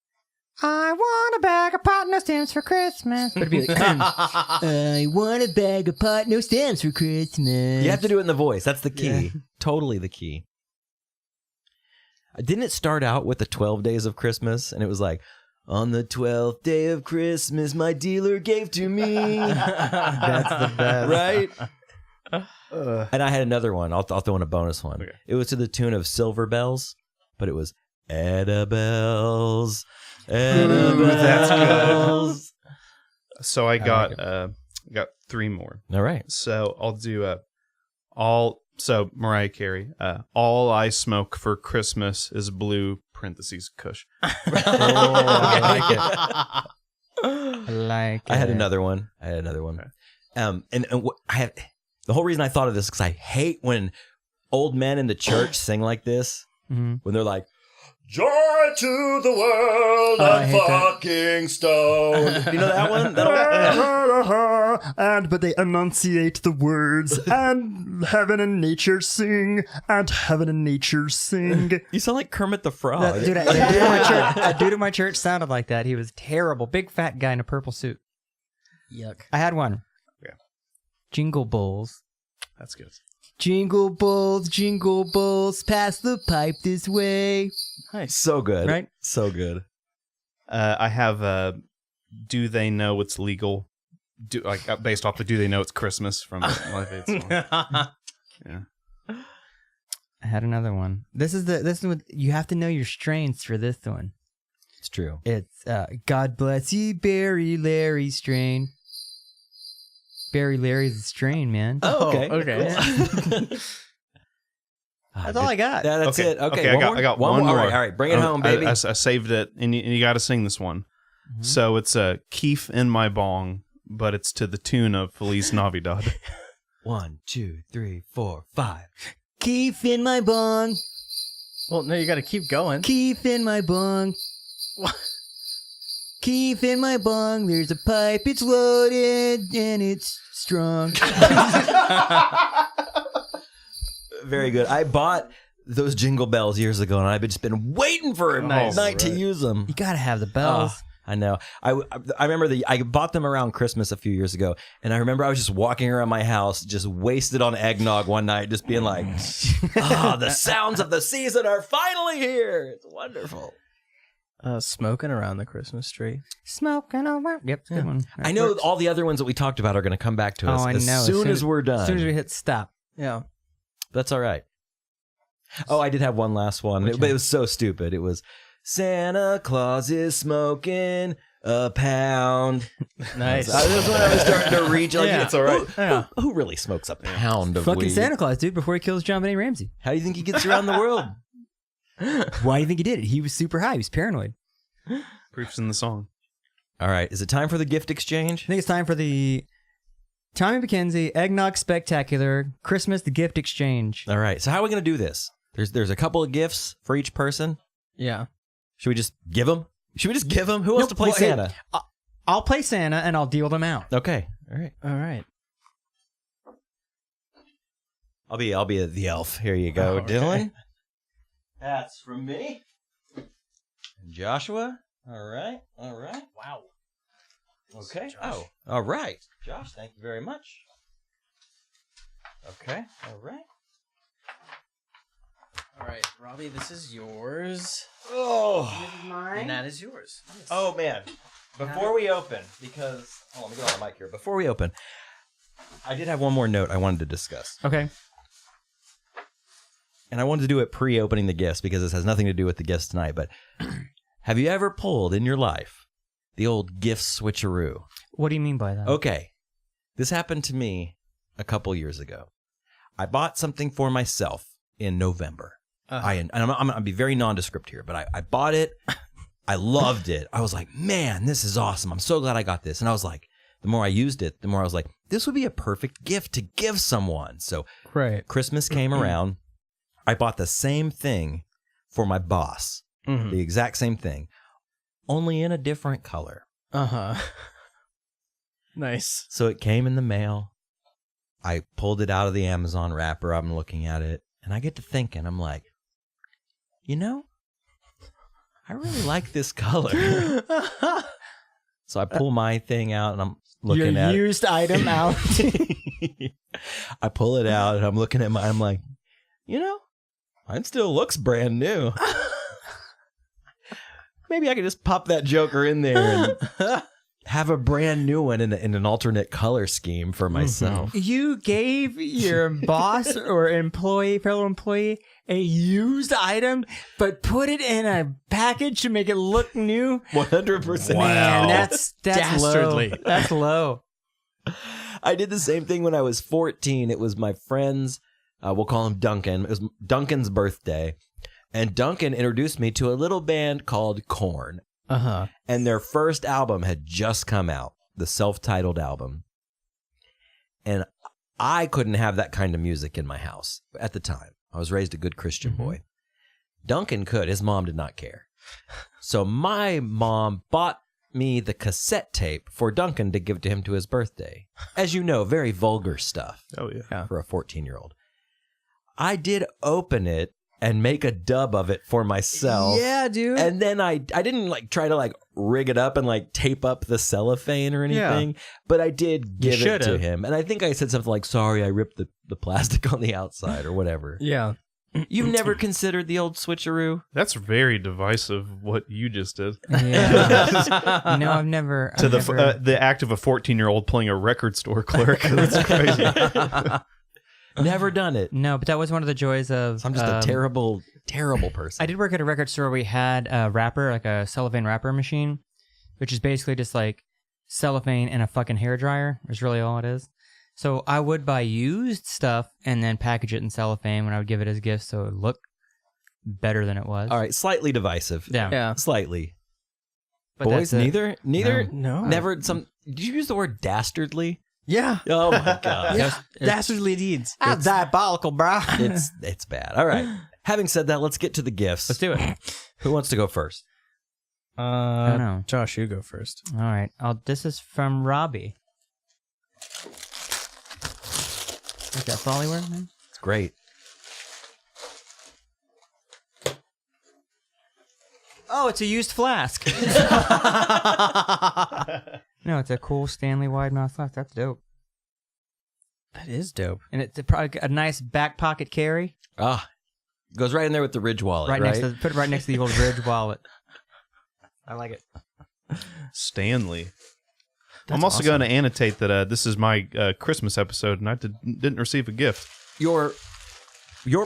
I want a bag of pot no stems for Christmas. But it'd be like, I want a bag of pot, no stems for Christmas. You have to do it in the voice. That's the key. Yeah. Totally the key. Didn't it start out with the 12 days of Christmas? And it was like, on the 12th day of Christmas, my dealer gave to me. That's the best. Right? And I had another one. I'll throw in a bonus one. Okay. It was to the tune of Silver Bells, but it was Edda Bells. Ooh, that's good. So I got three more. All right. So I'll do so Mariah Carey, all I smoke for Christmas is blue (Kush). I like it. I like it. I had another one. And I have the whole reason I thought of this because I hate when old men in the church sing like this when they're like, "Joy to the world and fucking stoned." You know that one? But they enunciate the words, and heaven and nature sing, and heaven and nature sing. You sound like Kermit the Frog. That dude at my church sounded like that. He was terrible. Big fat guy in a purple suit. Yuck. I had one. Yeah. Jingle Bulls. That's good. Jingle balls, pass the pipe this way. Nice. So good. Right? So good. I have do they know it's legal? Based off the do they know it's Christmas from Life Aid song. Yeah. I had another one. This is what you have to know your strains for this one. It's true. It's God bless you, Barry Larry strain. Barry Larry's a strain, man. Oh, okay. That's all I got. Yeah, that's it. Okay, I got one more. All right, bring it home, baby. I saved it, and you got to sing this one. Mm-hmm. So it's a Keef in my bong, but it's to the tune of Feliz Navidad. 1, 2, 3, 4, 5. Keef in my bong. Well, no, you got to keep going. Keef in my bong. Keef in my bong. There's a pipe. It's loaded and it's strong. Very good. I bought those jingle bells years ago, and I've just been waiting for a night to use them. You gotta have the bells. I know. I remember I bought them around Christmas a few years ago, and I remember I was just walking around my house, just wasted on Egg Nog one night, just being like, the sounds of the season are finally here. It's wonderful. Smoking around the Christmas tree. Smoking around. Yep, good one. I know all the other ones that we talked about are going to come back to us as soon as we're done. As soon as we hit stop. Yeah. That's all right. Oh, I did have one last one, but it was so stupid. It was Santa Claus is smoking a pound. Nice. That's when I was starting to reach. Like, Yeah. it's all right. Who really smokes a pound of Fucking weed? Santa Claus, dude, before he kills John Benet Ramsey. How do you think he gets around the world? Why do you think he did it? He was super high. He was paranoid. Proof's in the song. All right. Is it time for the gift exchange? I think it's time for the Tommy McKenzie Egg Nog Spectacular Christmas the Gift Exchange. All right. So how are we going to do this? There's a couple of gifts for each person. Yeah. Should we just give them? Who wants to play Santa? I'll play Santa and I'll deal them out. Okay. All right. All right. I'll be the elf. Here you go, okay. Dylan. That's from me. And Joshua. All right. Wow. Okay. Oh, all right. Josh, thank you very much. Okay. All right. All right, Robbie, this is yours. Oh. And that is yours. Yes. Oh, man. Before we open, because... Oh, let me get on the mic here. Before we open, I did have one more note I wanted to discuss. Okay. And I wanted to do it pre-opening the gifts because this has nothing to do with the gifts tonight. But have you ever pulled in your life the old gift switcheroo? What do you mean by that? Okay. This happened to me a couple years ago. I bought something for myself in November. I'm going to be very nondescript here, but I bought it. I loved it. I was like, man, this is awesome. I'm so glad I got this. And I was like, the more I used it, the more I was like, this would be a perfect gift to give someone. So Christmas came around. I bought the same thing for my boss, the exact same thing, only in a different color. Nice. So it came in the mail. I pulled it out of the Amazon wrapper. I'm looking at it, and I get to thinking, I'm like, you know, I really like this color. So I pull my thing out, and I'm looking at your used item out. I pull it out, and I'm looking at mine. I'm like, you know, mine still looks brand new. Maybe I could just pop that joker in there and have a brand new one in an alternate color scheme for myself. You gave your boss or fellow employee a used item, but put it in a package to make it look new. 100%. Man, that's Dastardly. low. That's low. I did the same thing when I was 14. It was my friend's, we'll call him Duncan. It was Duncan's birthday. And Duncan introduced me to a little band called Korn. And their first album had just come out, the self-titled album. And I couldn't have that kind of music in my house at the time. I was raised a good Christian boy. Duncan could. His mom did not care. So my mom bought me the cassette tape for Duncan to give to him to his birthday. As you know, very vulgar stuff. Oh, yeah. For a 14-year-old. I did open it and make a dub of it for myself. Yeah, dude. And then I didn't like try to like rig it up and like tape up the cellophane or anything, but I did give it to him. And I think I said something like, sorry, I ripped the plastic on the outside or whatever. Yeah. You've never considered the old switcheroo? That's very divisive, what you just did. Yeah. No, I've never. The act of a 14-year-old playing a record store clerk. That's crazy. Never done it. No, but that was one of the joys of. I'm just a terrible, terrible person. I did work at a record store where we had a wrapper, like a cellophane wrapper machine, which is basically just like cellophane and a fucking hairdryer. Is really all it is. So I would buy used stuff and then package it in cellophane when I would give it as gifts, so it would look better than it was. All right, slightly divisive. Yeah. Slightly. But Boys, that's it. neither. No. Never. Did you use the word dastardly? Yeah. Oh my god. Yeah. Dastardly deeds. That's diabolical, bro. It's bad. All right. Having said that, let's get to the gifts. Let's do it. Who wants to go first? I don't know. Josh, you go first. All right. This is from Robbie. Is that Follieware, man? It's great. Oh, it's a used flask. No, it's a cool Stanley wide mouth flask. That's dope. That is dope. And it's probably a nice back pocket carry. Ah, goes right in there with the Ridge wallet, right? Put it right next to the old Ridge wallet. I like it. Stanley. That's I'm also awesome. going to annotate that this is my Christmas episode, and I didn't receive a gift. Your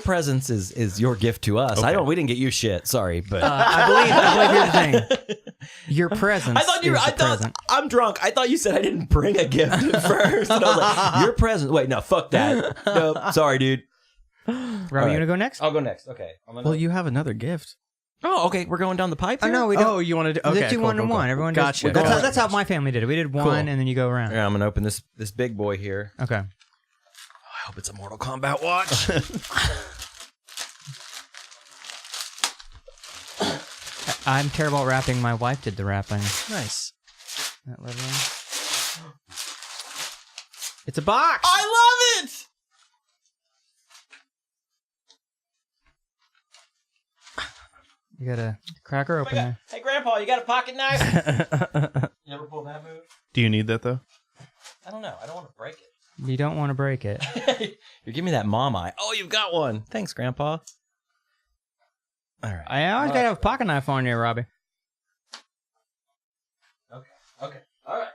presence is your gift to us. Okay. We didn't get you shit. Sorry, but I believe here's the thing. Your presence. Present. I'm drunk. I thought you said I didn't bring a gift first. And I was like, your present. Wait, no, fuck that. No, sorry, dude. Robbie, you want to go next? I'll go next. Okay. Well, you have another gift. Oh, okay. We're going down the pipe. Oh, here? no, we don't. Oh, you want to do? Okay, Let's do one and one. Everyone Gotcha. Does, that's how my family did it. We did one, and then you go around. Yeah, I'm gonna open this big boy here. Okay. I hope it's a Mortal Kombat watch. I'm terrible at wrapping. My wife did the wrapping. Nice. That little one. It's a box. I love it. You got a cracker opener. Hey, Grandpa, you got a pocket knife? You ever pull that move? Do you need that, though? I don't know. I don't want to break it. You don't want to break it. You're giving me that mom eye. Oh, you've got one. Thanks, Grandpa. All right. I always got to have a pocket knife on you, Robbie. Okay. All right.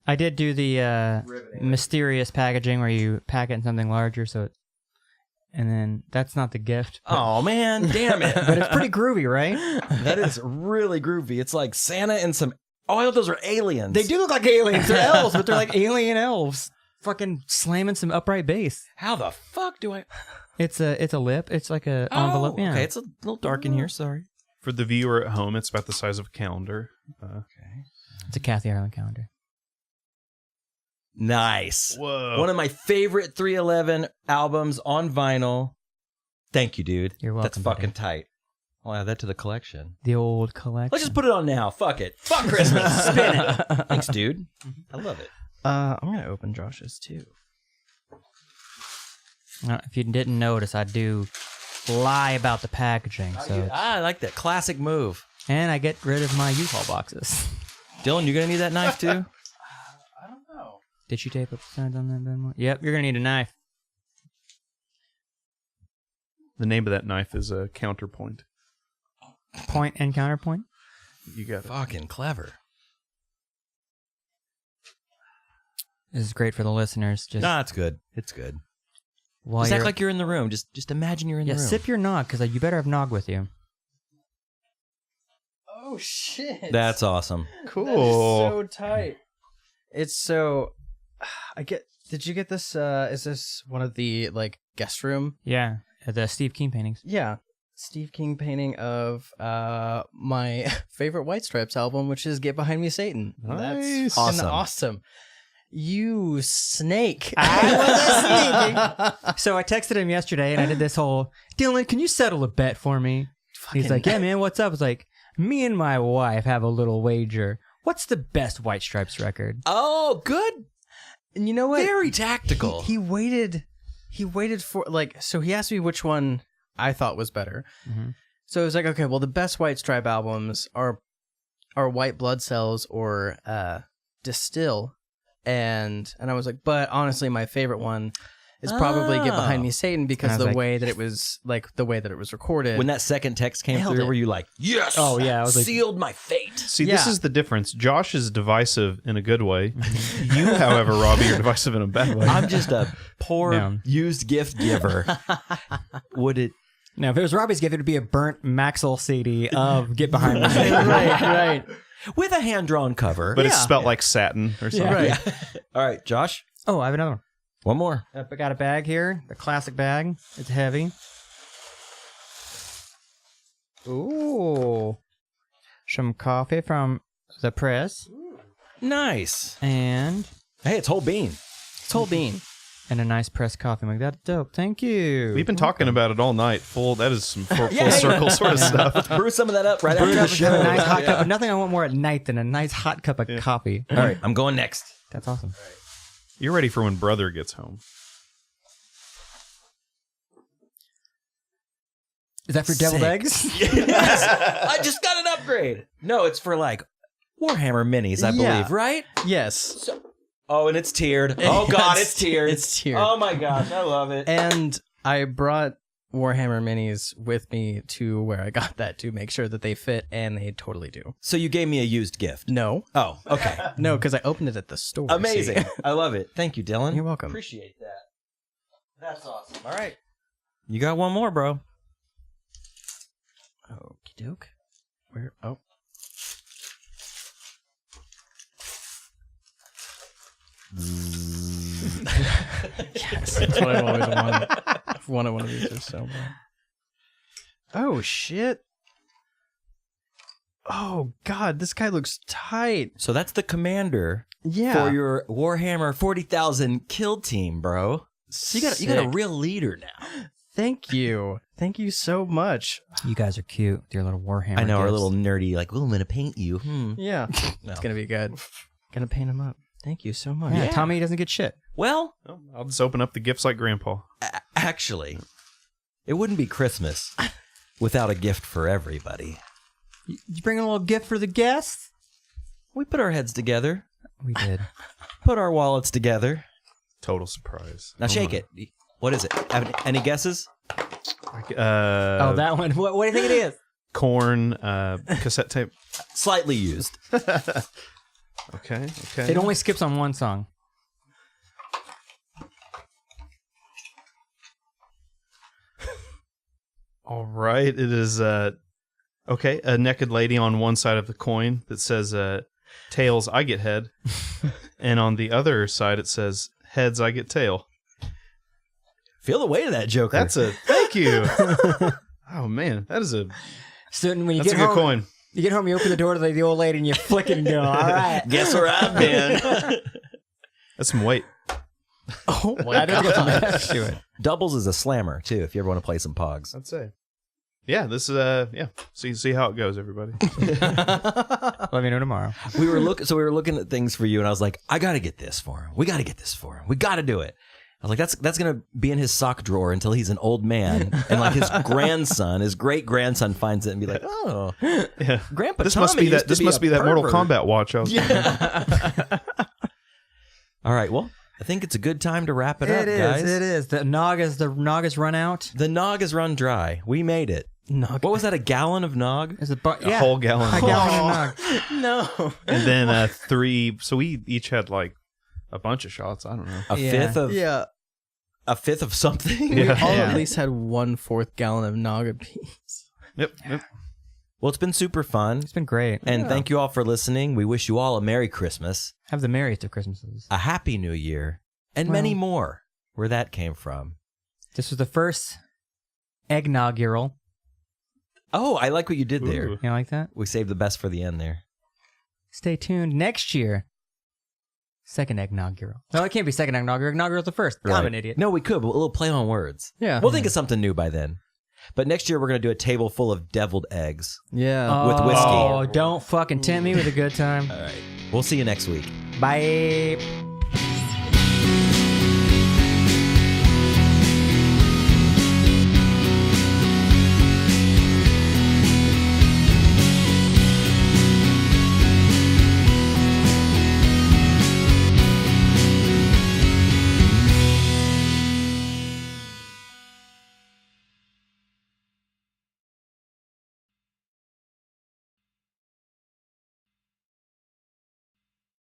I did do the mysterious packaging where you pack it in something larger, and then that's not the gift. Oh, man. Damn it. But it's pretty groovy, right? That is really groovy. It's like Santa and some... Oh, I thought those were aliens. They do look like aliens. They're elves, but they're like alien elves. fucking slamming some upright bass. How the fuck do I? It's a lip. It's like a envelope. Yeah. Okay, it's a little dark in here. Sorry. For the viewer at home, it's about the size of a calendar. It's a Kathy Ireland calendar. Nice. Whoa. One of my favorite 311 albums on vinyl. Thank you, dude. You're welcome, That's fucking buddy. tight. I'll add that to the collection. The old collection. Let's just put it on now. Fuck it. Fuck Christmas. Spin it. Thanks, dude. I love it. I'm gonna open Josh's too. If you didn't notice, I do lie about the packaging. So I like that classic move. and I get rid of my U-Haul boxes. Dylan, you gonna need that knife too? Did you tape up the sides on that bad boy? Yep, you're gonna need a knife. The name of that knife is a counterpoint. Point and counterpoint. You got it. Fucking clever. This is great for the listeners. Just Nah, it's good. It's good. while Just you're act like you're in the room. Just imagine you're in the room. sip your nog because you better have nog with you. Oh shit! That's awesome. Cool. That is so tight. It's so. I get. Did you get this? Is this one of the like guest room? Yeah, the Steve King paintings. Yeah, Steve King painting of my favorite White Stripes album, which is "Get Behind Me, Satan." That's Nice. fucking Awesome. awesome. You snake! I was So I texted him yesterday and I did this whole, Dylan, can you settle a bet for me? He's like, yeah, man, what's up? I was like, me and my wife have a little wager. What's the best White Stripes record? Oh, good. And you know what? Very tactical. He waited. He waited for like. So he asked me which one I thought was better. Mm-hmm. So it was like, okay, well, the best White Stripe albums are White Blood Cells or Distill, and I was like, but honestly, my favorite one is probably Get Behind Me, Satan, because And I was the like- way that it was recorded. When that second text came Nailed through, it. were you like, yes? Oh, yeah, I was like- sealed my fate. See, this Yeah. is the difference. Josh is divisive in a good way. You, however, Robbie, are divisive in a bad way. I'm just a poor Yeah. used gift giver. Would it? Now, if it was Robbie's gift, it would be a burnt Maxwell CD of Get Behind Me. right. With a hand-drawn cover. But it's spelt like satin or something. Right. All right, Josh. Oh, I have another one. One more. I got a bag here, the classic bag. It's heavy. Ooh. Some coffee from the press. Nice. And Hey, it's whole bean. It's whole bean. a nice pressed coffee mug. That's dope. Thank you. We've been talking about it all night. That is some full Yeah. circle sort of stuff. Brew some of that up right after the Have show. a nice hot cup. Nothing I want more at night than a nice hot cup of coffee. All right, I'm going next. That's awesome. You're ready for when brother gets home. Is that for deviled Sick. eggs? Yes. I just got an upgrade. No, it's for like Warhammer minis, I Yeah. believe, right? Yes. Oh, and it's tiered. Oh, God, it's tiered. It's tiered. Oh, my gosh, I love it. And I brought Warhammer minis with me to where I got that to make sure that they fit, and they totally do. So you gave me a used gift. No. Oh, okay. No, because I opened it at the store. Amazing. see? I love it. Thank you, Dylan. You're welcome. Appreciate that. That's awesome. All right. You got one more, bro. Okie doke. Where? Oh. Yes, that's what I've always wanted. I've wanted one of these just so bad. Oh, shit. Oh, God, this guy looks tight. So that's the commander Yeah. for your Warhammer 40,000 kill team, bro. So you got a Sick. real leader now. Thank you. Thank you so much. You guys are cute. Your little Warhammer. I know, our gifts. little nerdy, like, oh, I'm going to paint you. Yeah. No. It's going to be good. Gonna paint him up. Thank you so much. Yeah, Yeah. Tommy doesn't get shit. Well, Oh, I'll just open up the gifts like Grandpa. actually, it wouldn't be Christmas without a gift for everybody. You bring a little gift for the guests? We put our heads together, We did. put our wallets together. Total surprise. Now shake it. What is it? Any guesses? Oh, that one. What do you think it is? Corn, cassette tape. Slightly used. Okay. It only skips on one song. All right. It is okay. A naked lady on one side of the coin that says "Tails, I get head," and on the other side it says heads, I get tail. Feel the weight of that joker. Thank you. Oh man, that's a when you good home, coin. You get home, you open the door to the old lady, and you flick it and go, all right. Guess where I've been. That's some weight. Oh I don't get some to it. Doubles is a slammer too. If you ever want to play some pogs. I'd say. Yeah, this is See how it goes, everybody. Let me know tomorrow. We were looking at things for you, and I was like, I got to get this for him. We got to get this for him. We got to do it. I was like, that's gonna be in his sock drawer until he's an old man, and like his great grandson finds it and be like, oh, Yeah, Grandpa. this Tommy must be used that. to This be must a be that Mortal pervert." Kombat watch. I was All right, well, I think it's a good time to wrap it up, guys. It is. The nog has run out. The nog is run dry. We made it. Nog. What was that? A gallon of nog? There's a whole gallon. A gallon of nog. No. And then 3. So we each had like a bunch of shots. I don't know. A fifth of something. We Yeah. all Yeah. at least had 1/4 gallon of nog apiece. Yep. Well, it's been super fun. It's been great. And thank you all for listening. We wish you all a Merry Christmas, Have the merriest of Christmases. a Happy New Year, and many more where that came from. This was the first eggnaugural. Oh, I like what you did there. Ooh. You like that? We saved the best for the end there. Stay tuned next year. Second eggnaugural. No, it can't be second eggnaugural. Eggnaugural the first. I'm an idiot. No, we could, but a little play on words. Yeah. We'll think of something new by then. But next year, we're going to do a table full of deviled eggs. Yeah. with whiskey. Oh, don't fucking tempt me with a good time. All right. We'll see you next week. Bye.